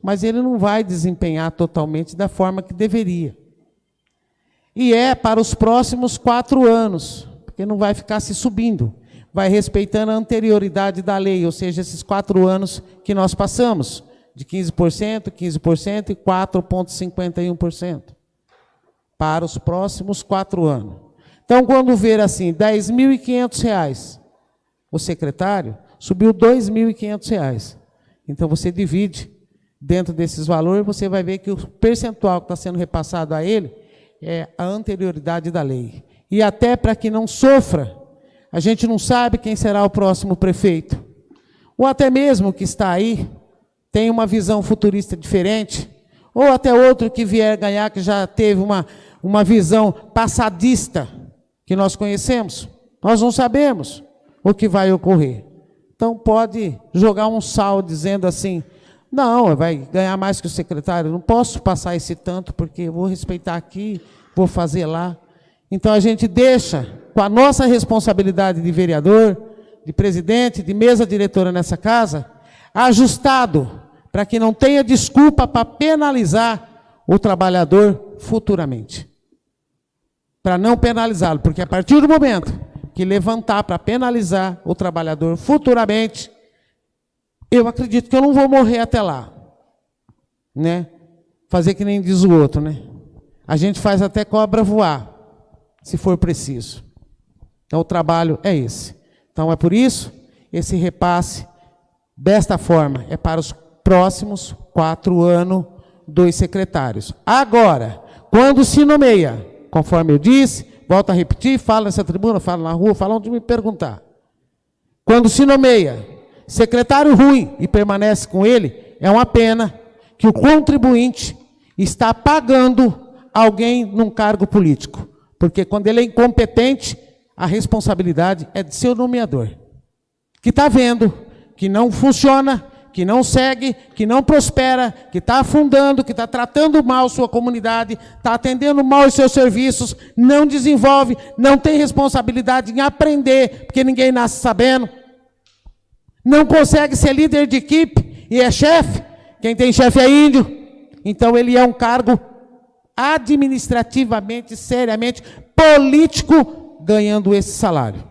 mas ele não vai desempenhar totalmente da forma que deveria. E é para os próximos 4 anos, porque não vai ficar se subindo, vai respeitando a anterioridade da lei, ou seja, esses 4 anos que nós passamos, de 15%, 15% e 4,51%, para os próximos 4 anos. Então, quando ver assim, R$ 10.500, o secretário subiu R$ 2.500. Então, você divide dentro desses valores, você vai ver que o percentual que está sendo repassado a ele é a anterioridade da lei. E até para que não sofra, a gente não sabe quem será o próximo prefeito. Ou até mesmo que está aí, tem uma visão futurista diferente, ou até outro que vier ganhar, que já teve uma visão passadista, que nós conhecemos, nós não sabemos o que vai ocorrer. Então pode jogar um sal dizendo assim, não, vai ganhar mais que o secretário, não posso passar esse tanto, porque eu vou respeitar aqui, vou fazer lá. Então a gente deixa, com a nossa responsabilidade de vereador, de presidente, de mesa diretora nessa casa, ajustado, para que não tenha desculpa para penalizar o trabalhador futuramente. Para não penalizá-lo, porque a partir do momento que levantar para penalizar o trabalhador futuramente, eu acredito que eu não vou morrer até lá, né? Fazer que nem diz o outro, né? A gente faz até cobra voar, se for preciso. Então o trabalho é esse. Então é por isso, esse repasse, desta forma, é para os próximos 4 anos dos secretários. Agora, quando se nomeia, conforme eu disse, volto a repetir, falo nessa tribuna, falo na rua, falo onde me perguntar. Quando se nomeia secretário ruim e permanece com ele, é uma pena que o contribuinte está pagando alguém num cargo político. Porque quando ele é incompetente, a responsabilidade é de seu nomeador. Que está vendo que não funciona, que não segue, que não prospera, que está afundando, que está tratando mal sua comunidade, está atendendo mal os seus serviços, não desenvolve, não tem responsabilidade em aprender, porque ninguém nasce sabendo, não consegue ser líder de equipe e é chefe, quem tem chefe é índio, então ele é um cargo administrativamente, seriamente, político, ganhando esse salário.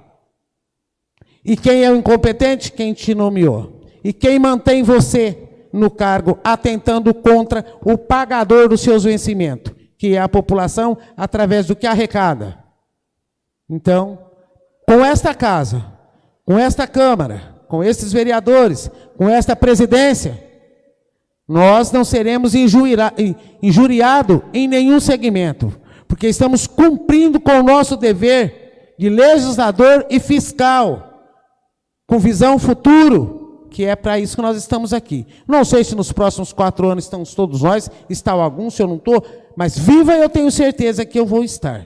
E quem é o incompetente? Quem te nomeou. E quem mantém você no cargo, atentando contra o pagador dos seus vencimentos, que é a população, através do que arrecada. Então, com esta casa, com esta Câmara, com esses vereadores, com esta presidência, nós não seremos injuriados em nenhum segmento, porque estamos cumprindo com o nosso dever de legislador e fiscal, com visão futuro, que é para isso que nós estamos aqui. Não sei se nos próximos 4 anos estamos todos nós, está algum, se eu não estou, mas viva eu tenho certeza que eu vou estar.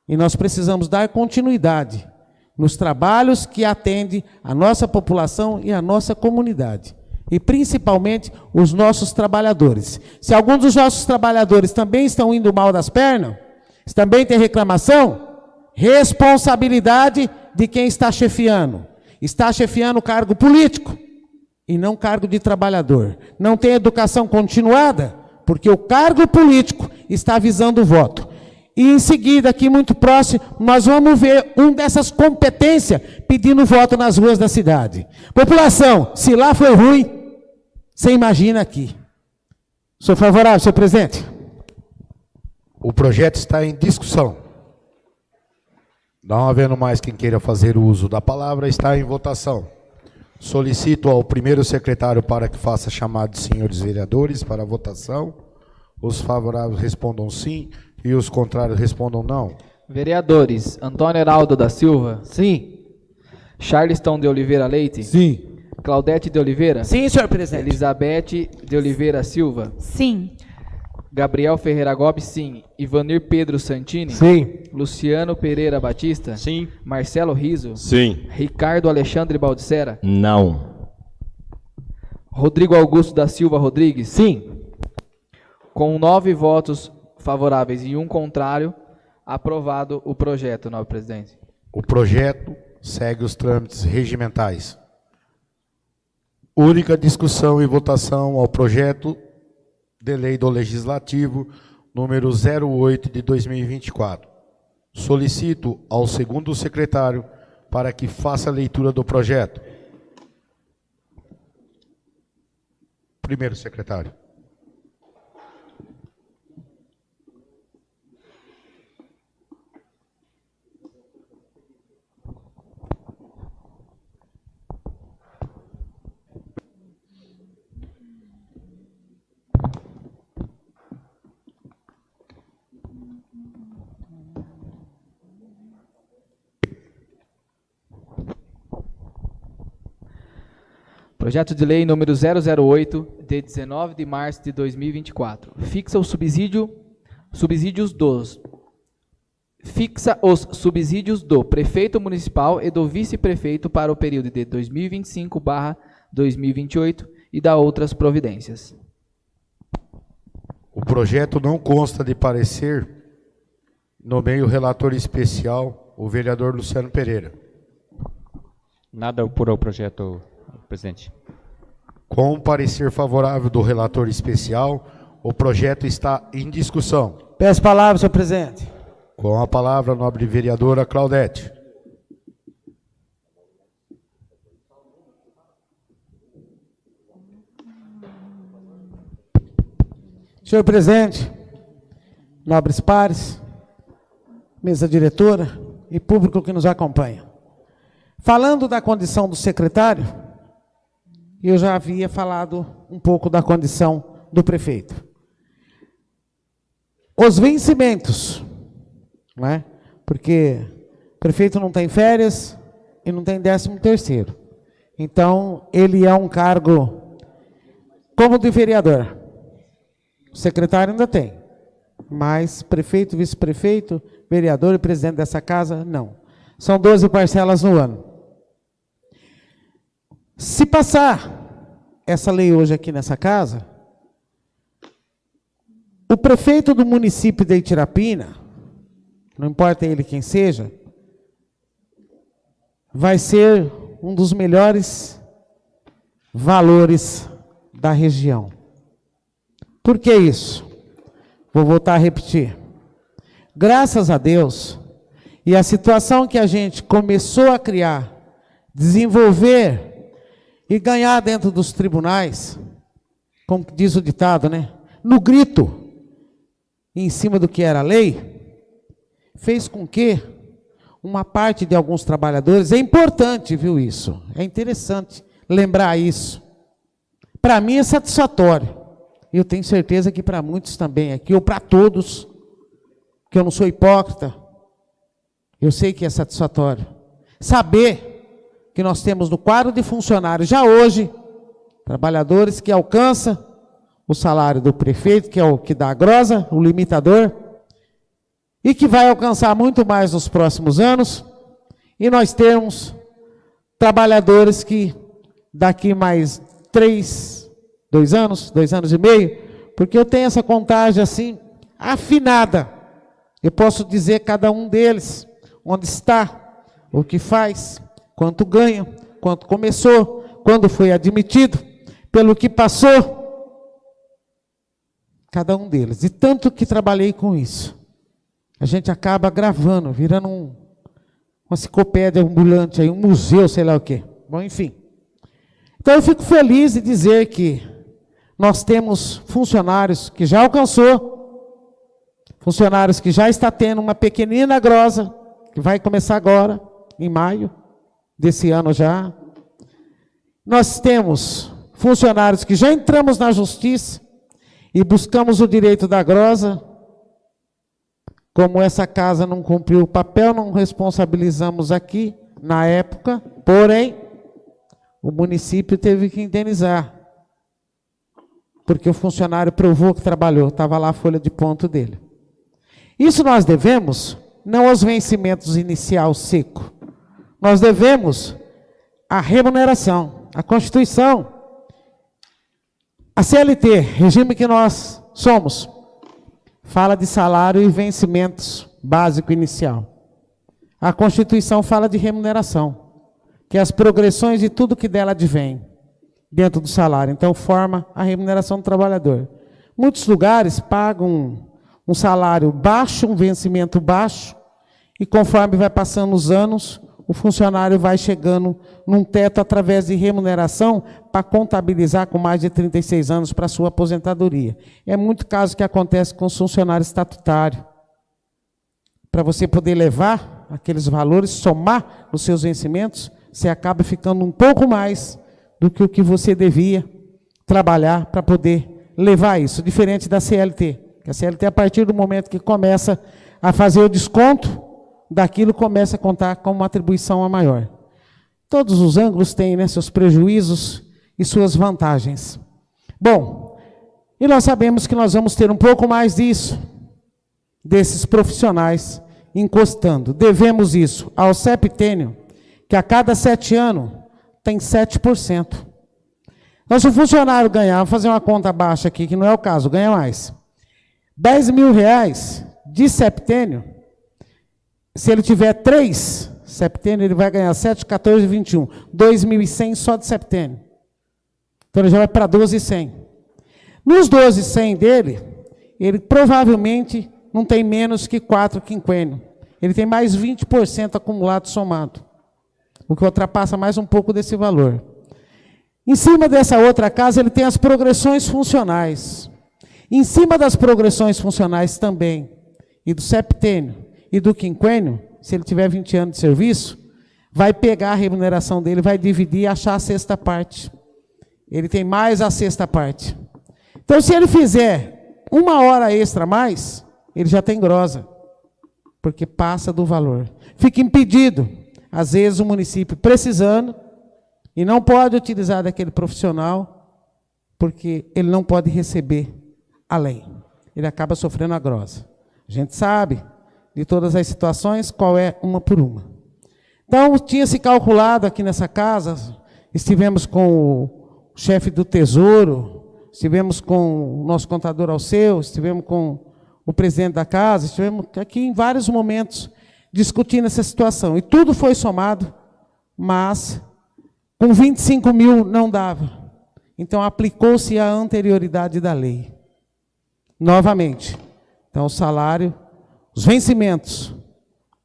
E nós precisamos dar continuidade nos trabalhos que atendem a nossa população e a nossa comunidade. E principalmente os nossos trabalhadores. Se alguns dos nossos trabalhadores também estão indo mal das pernas, se também tem reclamação, responsabilidade de quem está chefiando. Está chefiando cargo político e não cargo de trabalhador. Não tem educação continuada, porque o cargo político está visando o voto. E em seguida, aqui muito próximo, nós vamos ver um dessas competências pedindo voto nas ruas da cidade. População, se lá foi ruim, você imagina aqui. Sou favorável, senhor presidente. O projeto está em discussão. Não havendo mais quem queira fazer uso da palavra, está em votação. Solicito ao primeiro secretário para que faça chamado de senhores vereadores para a votação. Os favoráveis respondam sim e os contrários respondam não. Vereadores: Antônio Heraldo da Silva. Sim. Charleston de Oliveira Leite. Sim. Claudete de Oliveira. Sim, senhor presidente. Elizabeth de Oliveira Silva. Sim. Gabriel Ferreira Gomes, sim. Ivanir Pedro Santini. Sim. Luciano Pereira Batista. Sim. Marcelo Riso. Sim. Ricardo Alexandre Baldissera. Não. Rodrigo Augusto da Silva Rodrigues. Sim. Com 9 votos favoráveis e 1 contrário, aprovado o projeto, nobre presidente. O projeto segue os trâmites regimentais. Única discussão e votação ao projeto de lei do Legislativo número 08 de 2024. Solicito ao segundo secretário para que faça a leitura do projeto. Primeiro secretário. Projeto de lei número 008, de 19 de março de 2024. Fixa os subsídios do prefeito municipal e do vice-prefeito para o período de 2025/2028 e da outras providências. O projeto não consta de parecer. Nomeio o relator especial, o vereador Luciano Pereira. Nada a opor ao projeto, presidente. Com o parecer favorável do relator especial, o projeto está em discussão. Peço palavra, senhor presidente. Com a palavra, a nobre vereadora Claudete. Senhor presidente, nobres pares, mesa diretora e público que nos acompanha. Falando da condição do secretário, eu já havia falado um pouco da condição do prefeito. Os vencimentos, não é? Porque o prefeito não tem férias e não tem 13º. Então, ele é um cargo como de vereador. O secretário ainda tem, mas prefeito, vice-prefeito, vereador e presidente dessa casa, não. São 12 parcelas no ano. Se passar essa lei hoje aqui nessa casa, o prefeito do município de Itirapina, não importa ele quem seja, vai ser um dos melhores valores da região. Por que isso? Vou voltar a repetir. Graças a Deus, e a situação que a gente começou a criar, desenvolver e ganhar dentro dos tribunais, como diz o ditado, né? No grito, em cima do que era a lei, fez com que uma parte de alguns trabalhadores, é importante, viu isso? É interessante lembrar isso. Para mim é satisfatório. E eu tenho certeza que para muitos também aqui, ou para todos, que eu não sou hipócrita, eu sei que é satisfatório. Saber que nós temos no quadro de funcionários, já hoje, trabalhadores que alcançam o salário do prefeito, que é o que dá a grosa, o limitador, e que vai alcançar muito mais nos próximos anos, e nós temos trabalhadores que daqui mais 2 anos e meio, porque eu tenho essa contagem assim, afinada, eu posso dizer cada um deles, onde está, o que faz, quanto ganha, quanto começou, quando foi admitido, pelo que passou, cada um deles, e tanto que trabalhei com isso. A gente acaba gravando, virando uma enciclopédia ambulante, aí, um museu, sei lá o quê. Bom, enfim. Então eu fico feliz de dizer que nós temos funcionários que já alcançou, funcionários que já está tendo uma pequenina grosa, que vai começar agora, em maio desse ano já. Nós temos funcionários que já entramos na justiça e buscamos o direito da grosa. Como essa casa não cumpriu o papel, não responsabilizamos aqui, na época, porém, o município teve que indenizar, porque o funcionário provou que trabalhou, estava lá a folha de ponto dele. Isso nós devemos, não aos vencimentos inicial seco, nós devemos a remuneração, a Constituição, a CLT, regime que nós somos, fala de salário e vencimentos básico inicial. A Constituição fala de remuneração, que é as progressões e tudo que dela advém dentro do salário. Então, forma a remuneração do trabalhador. Muitos lugares pagam um salário baixo, um vencimento baixo, e conforme vai passando os anos, o funcionário vai chegando num teto através de remuneração para contabilizar com mais de 36 anos para a sua aposentadoria. É muito caso que acontece com os funcionários estatutários. Para você poder levar aqueles valores, somar nos seus vencimentos, você acaba ficando um pouco mais do que o que você devia trabalhar para poder levar isso, diferente da CLT. A CLT, a partir do momento que começa a fazer o desconto, daquilo começa a contar como uma atribuição a maior. Todos os ângulos têm, né, seus prejuízos e suas vantagens. Bom, e nós sabemos que nós vamos ter um pouco mais disso, desses profissionais encostando. Devemos isso ao septênio, que a cada 7 anos tem 7%. Então, se o funcionário ganhar, vou fazer uma conta baixa aqui, que não é o caso, ganha mais. R$10.000 de septênio, se ele tiver 3 septênio, ele vai ganhar 7, 14, 21. 2.100 só de septênio. Então ele já vai para 12.100. Nos 12.100 dele, ele provavelmente não tem menos que 4 quinquênios. Ele tem mais 20% acumulado somado, o que ultrapassa mais um pouco desse valor. Em cima dessa outra casa, ele tem as progressões funcionais. Em cima das progressões funcionais também, e do septênio, e do quinquênio, se ele tiver 20 anos de serviço, vai pegar a remuneração dele, vai dividir e achar a sexta parte. Ele tem mais a sexta parte. Então, se ele fizer 1 hora extra a mais, ele já tem grosa, porque passa do valor. Fica impedido, às vezes, o município precisando, e não pode utilizar daquele profissional, porque ele não pode receber além. Ele acaba sofrendo a grosa. A gente sabe de todas as situações, qual é uma por uma. Então, tinha se calculado aqui nessa casa, estivemos com o chefe do Tesouro, estivemos com o nosso contador Alceu, estivemos com o presidente da casa, estivemos aqui em vários momentos discutindo essa situação. E tudo foi somado, mas com 25 mil não dava. Então aplicou-se a anterioridade da lei. Novamente. Então o salário, os vencimentos,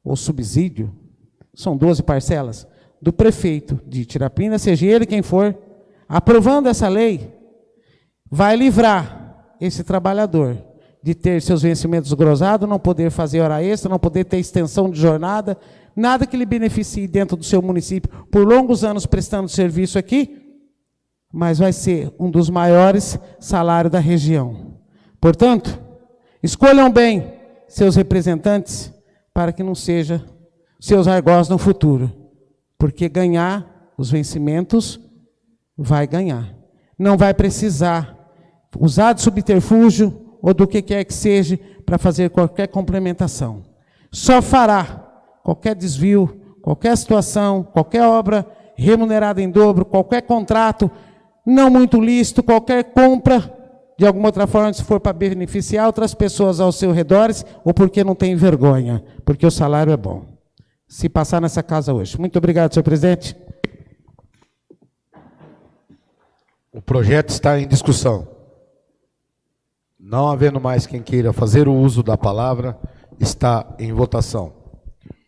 o subsídio, são 12 parcelas, do prefeito de Tirapina, seja ele quem for, aprovando essa lei, vai livrar esse trabalhador de ter seus vencimentos grosados, não poder fazer hora extra, não poder ter extensão de jornada, nada que lhe beneficie dentro do seu município, por longos anos prestando serviço aqui, mas vai ser um dos maiores salários da região. Portanto, escolham bem seus representantes para que não seja seus argós no futuro, porque ganhar os vencimentos vai ganhar. Não vai precisar usar de subterfúgio ou do que quer que seja para fazer qualquer complementação. Só fará qualquer desvio, qualquer situação, qualquer obra remunerada em dobro, qualquer contrato não muito lícito, qualquer compra de alguma outra forma, se for para beneficiar outras pessoas ao seu redor, ou porque não tem vergonha, porque o salário é bom. Se passar nessa casa hoje. Muito obrigado, senhor presidente. O projeto está em discussão. Não havendo mais quem queira fazer o uso da palavra, está em votação.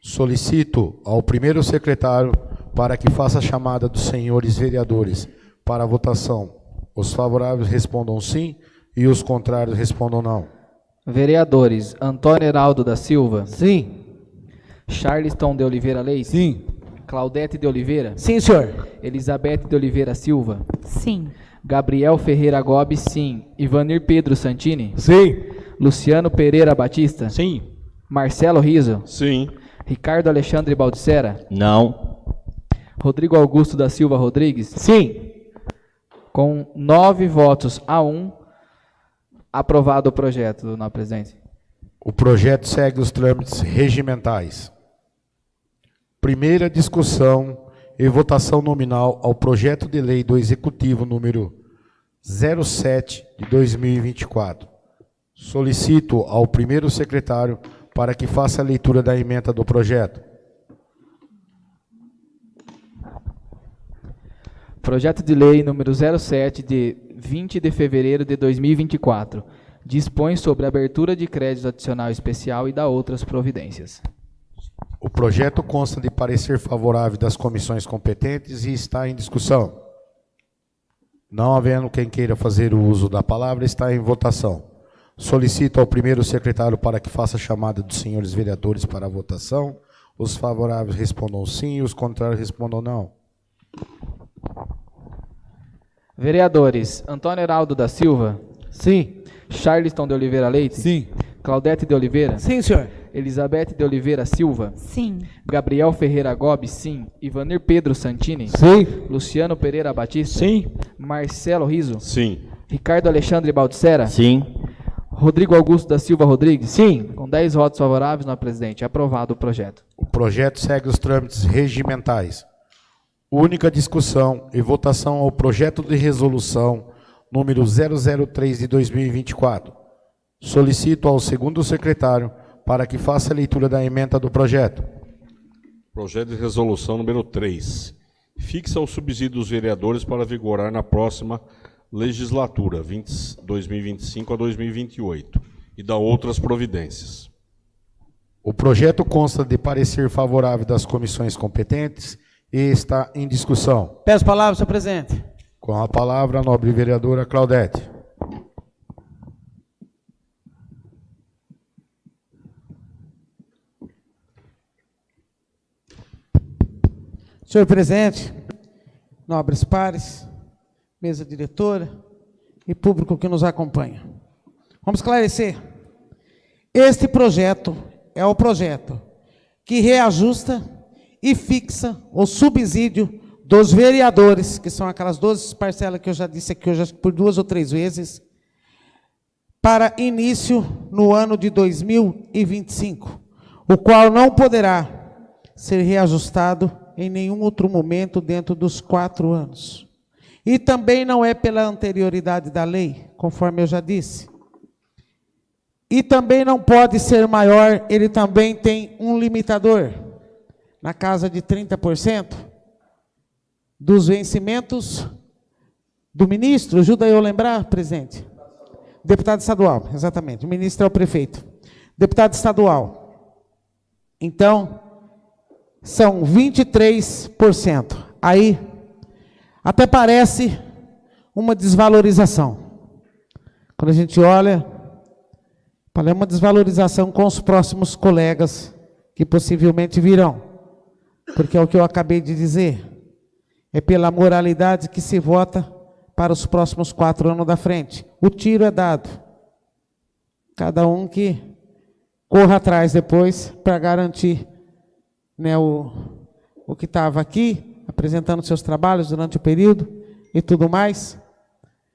Solicito ao primeiro secretário para que faça a chamada dos senhores vereadores para a votação. Os favoráveis respondam sim e os contrários respondam não. Vereadores: Antônio Heraldo da Silva. Sim. Charleston de Oliveira Leite. Sim. Claudete de Oliveira. Sim, senhor. Elizabeth de Oliveira Silva. Sim. Gabriel Ferreira Gobi, sim. Ivanir Pedro Santini. Sim. Luciano Pereira Batista. Sim. Marcelo Riso. Sim. Ricardo Alexandre Baldissera. Não. Rodrigo Augusto da Silva Rodrigues. Sim. Com 9 votos a 1, aprovado o projeto, dona presidente. O projeto segue os trâmites regimentais. Primeira discussão e votação nominal ao projeto de lei do Executivo número 07 de 2024. Solicito ao primeiro secretário para que faça a leitura da ementa do projeto. Projeto de lei número 07 de 20 de fevereiro de 2024. Dispõe sobre a abertura de crédito adicional especial e dá outras providências. O projeto consta de parecer favorável das comissões competentes e está em discussão. Não havendo quem queira fazer o uso da palavra, está em votação. Solicito ao primeiro secretário para que faça a chamada dos senhores vereadores para a votação. Os favoráveis respondam sim e os contrários respondam não. Vereadores: Antônio Heraldo da Silva. Sim. Charleston de Oliveira Leite. Sim. Claudete de Oliveira. Sim, senhor. Elizabeth de Oliveira Silva. Sim. Gabriel Ferreira Gobi, sim. Ivanir Pedro Santini. Sim. Luciano Pereira Batista. Sim. Marcelo Riso. Sim. Ricardo Alexandre Baldissera. Sim. Rodrigo Augusto da Silva Rodrigues. Sim. Com 10 votos favoráveis, senhor presidente. Aprovado o projeto. O projeto segue os trâmites regimentais. Única discussão e votação ao projeto de resolução número 003 de 2024. Solicito ao segundo secretário para que faça a leitura da ementa do projeto. Projeto de resolução número 3. Fixa o subsídio dos vereadores para vigorar na próxima legislatura, 2025 a 2028, e dá outras providências. O projeto consta de parecer favorável das comissões competentes e está em discussão. Peço palavra, senhor presidente. Com a palavra, a nobre vereadora Claudete. Senhor presidente, nobres pares, mesa diretora e público que nos acompanha. Vamos esclarecer. Este projeto é o projeto que reajusta e fixa o subsídio dos vereadores, que são aquelas 12 parcelas que eu já disse aqui hoje por 2 ou 3 vezes, para início no ano de 2025, o qual não poderá ser reajustado em nenhum outro momento dentro dos 4 anos. E também não é pela anterioridade da lei, conforme eu já disse. E também não pode ser maior, ele também tem um limitador, na casa de 30% dos vencimentos do ministro. Ajuda eu a lembrar, presidente. Deputado estadual, exatamente. O ministro é o prefeito. Deputado estadual. Então, são 23%. Aí, até parece uma desvalorização. Quando a gente olha, é uma desvalorização com os próximos colegas que possivelmente virão. Porque é o que eu acabei de dizer. É pela moralidade que se vota para os próximos 4 anos da frente. O tiro é dado. Cada um que corra atrás depois para garantir, né, o que estava aqui, apresentando seus trabalhos durante o período e tudo mais,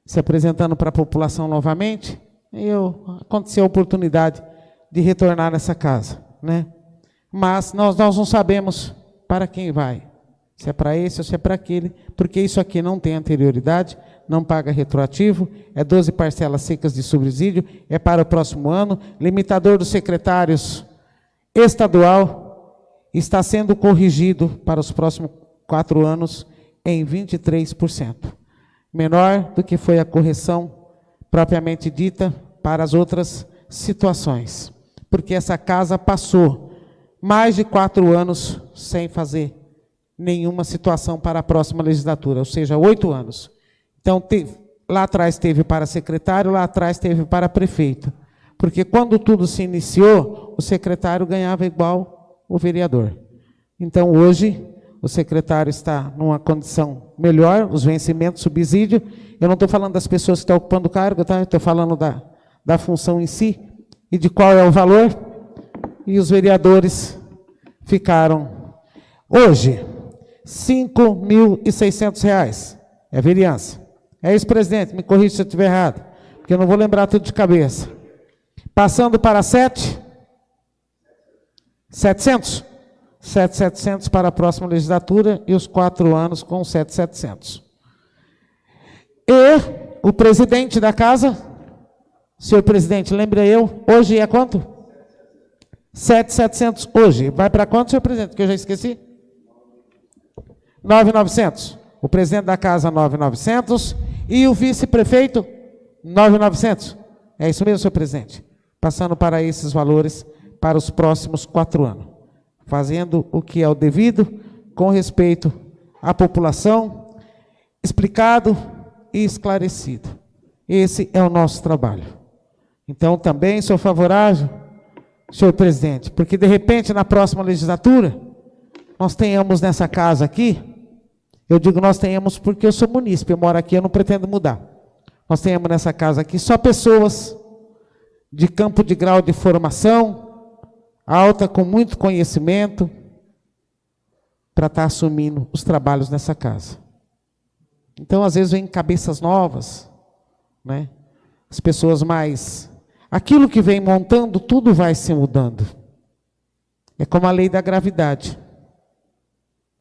se apresentando para a população novamente, e aconteceu a oportunidade de retornar nessa casa, né? Mas nós não sabemos para quem vai, se é para esse ou se é para aquele, porque isso aqui não tem anterioridade, não paga retroativo, é 12 parcelas secas de subsídio, é para o próximo ano, limitador dos secretários estadual está sendo corrigido para os próximos 4 anos em 23%. Menor do que foi a correção propriamente dita para as outras situações. Porque essa casa passou mais de 4 anos sem fazer nenhuma situação para a próxima legislatura, ou seja, 8 anos. Então, lá atrás teve para secretário, lá atrás teve para prefeito. Porque quando tudo se iniciou, o secretário ganhava igual o vereador. Então, hoje, o secretário está numa condição melhor, os vencimentos, subsídio. Eu não estou falando das pessoas que estão ocupando o cargo, tá? Estou falando da função em si e de qual é o valor. E os vereadores ficaram, hoje, R$ 5.600. É vereança. É isso, presidente, me corrija se eu estiver errado, porque eu não vou lembrar tudo de cabeça. Passando para 700? 7.700 para a próxima legislatura e os 4 anos com 7.700. E o presidente da casa, senhor presidente, lembra eu, hoje é quanto? 7.700 hoje. Vai para quanto, senhor presidente, que eu já esqueci? 9.900. O presidente da casa, 9.900. E o vice-prefeito, 9.900. É isso mesmo, senhor presidente. Passando para esses valores para os próximos 4 anos. Fazendo o que é o devido, com respeito à população, explicado e esclarecido. Esse é o nosso trabalho. Então, também sou favorável, senhor presidente, porque, de repente, na próxima legislatura, nós tenhamos nessa casa aqui, eu digo nós tenhamos porque eu sou munícipe, eu moro aqui, eu não pretendo mudar. Nós tenhamos nessa casa aqui só pessoas de campo de grau de formação, alta, com muito conhecimento, para estar assumindo os trabalhos nessa casa. Então, às vezes, vem cabeças novas, né? As pessoas mais... Aquilo que vem montando, tudo vai se mudando. É como a lei da gravidade.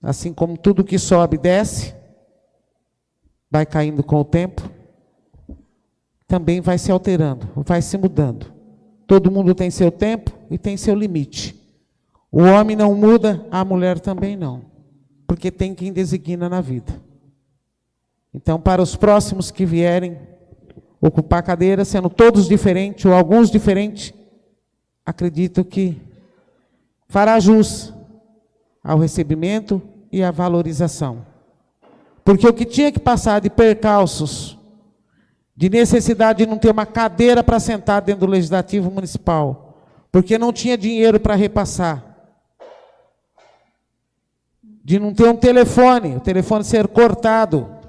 Assim como tudo que sobe e desce, vai caindo com o tempo, também vai se alterando, vai se mudando. Todo mundo tem seu tempo e tem seu limite. O homem não muda, a mulher também não. Porque tem quem designa na vida. Então, para os próximos que vierem ocupar a cadeira, sendo todos diferentes ou alguns diferentes, acredito que fará jus ao recebimento e à valorização. Porque o que tinha que passar de percalços, de necessidade de não ter uma cadeira para sentar dentro do Legislativo Municipal, porque não tinha dinheiro para repassar, de não ter um telefone, o telefone ser cortado,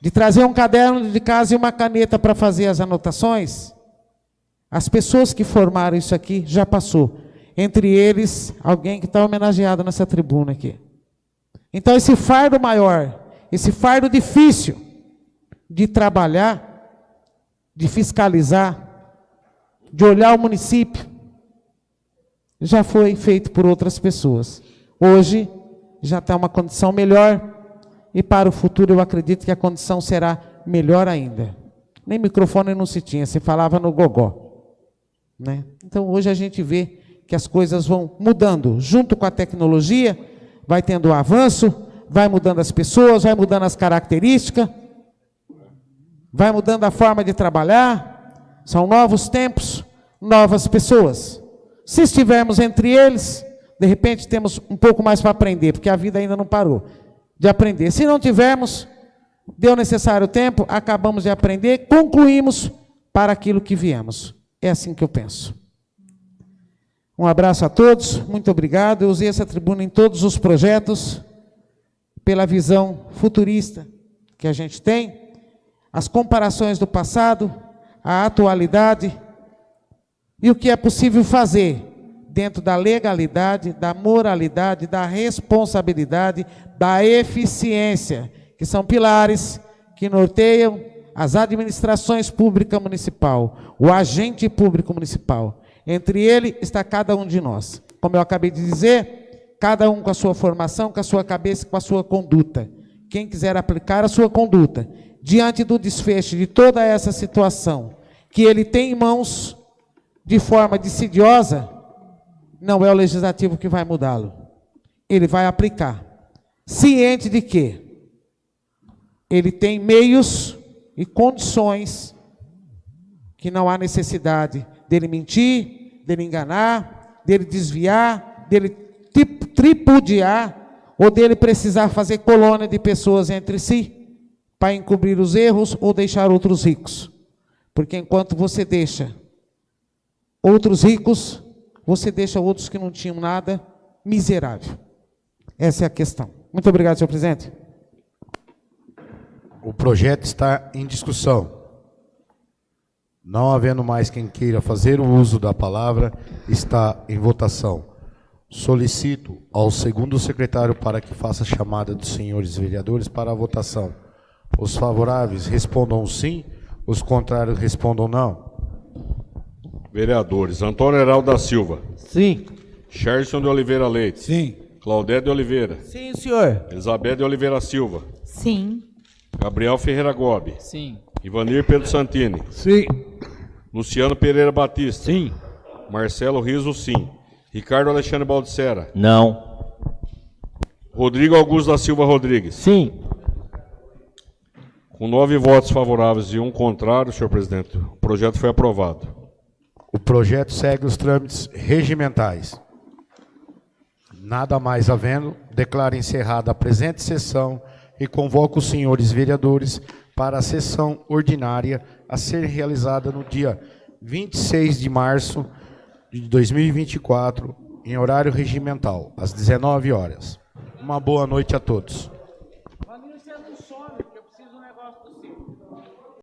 de trazer um caderno de casa e uma caneta para fazer as anotações, as pessoas que formaram isso aqui já passou. Entre eles, alguém que está homenageado nessa tribuna aqui. Então, esse fardo maior, esse fardo difícil de trabalhar, de fiscalizar, de olhar o município, já foi feito por outras pessoas. Hoje, já está uma condição melhor e para o futuro eu acredito que a condição será melhor ainda. Nem microfone não se tinha, se falava no gogó, né? Então hoje a gente vê que as coisas vão mudando, junto com a tecnologia, vai tendo um avanço, vai mudando as pessoas, vai mudando as características, vai mudando a forma de trabalhar, são novos tempos, novas pessoas. Se estivermos entre eles, de repente temos um pouco mais para aprender, porque a vida ainda não parou de aprender. Se não tivermos, deu o necessário tempo, acabamos de aprender, concluímos para aquilo que viemos. É assim que eu penso. Um abraço a todos, muito obrigado. Eu usei essa tribuna em todos os projetos, pela visão futurista que a gente tem, as comparações do passado, a atualidade e o que é possível fazer dentro da legalidade, da moralidade, da responsabilidade, da eficiência, que são pilares que norteiam as administrações públicas municipal, o agente público municipal. Entre ele está cada um de nós. Como eu acabei de dizer, cada um com a sua formação, com a sua cabeça, com a sua conduta. Quem quiser aplicar a sua conduta diante do desfecho de toda essa situação que ele tem em mãos de forma decidiosa, não é o legislativo que vai mudá-lo. Ele vai aplicar, ciente de que ele tem meios e condições que não há necessidade dele mentir, dele enganar, dele desviar, dele tripudiar, ou dele precisar fazer colônia de pessoas entre si, para encobrir os erros ou deixar outros ricos. Porque enquanto você deixa outros ricos, você deixa outros que não tinham nada miserável. Essa é a questão. Muito obrigado, senhor presidente. O projeto está em discussão. Não havendo mais quem queira fazer o uso da palavra, está em votação. Solicito ao segundo secretário para que faça a chamada dos senhores vereadores para a votação. Os favoráveis respondam sim, os contrários respondam não. Vereadores: Antônio Heraldo da Silva. Sim. Sherson de Oliveira Leite. Sim. Claudete de Oliveira. Sim, senhor. Elizabeth de Oliveira Silva. Sim. Gabriel Ferreira Gobi. Sim. Ivanir Pedro Santini. Sim. Luciano Pereira Batista. Sim. Marcelo Riso, sim. Ricardo Alexandre Baldissera. Não. Rodrigo Augusto da Silva Rodrigues. Sim. Com 9 votos favoráveis e 1 contrário, senhor presidente, o projeto foi aprovado. O projeto segue os trâmites regimentais. Nada mais havendo, declaro encerrada a presente sessão e convoco os senhores vereadores para a sessão ordinária a ser realizada no dia 26 de março de 2024, em horário regimental, às 19 horas. Uma boa noite a todos. Vanilson, não some, porque eu preciso de um negócio do seu.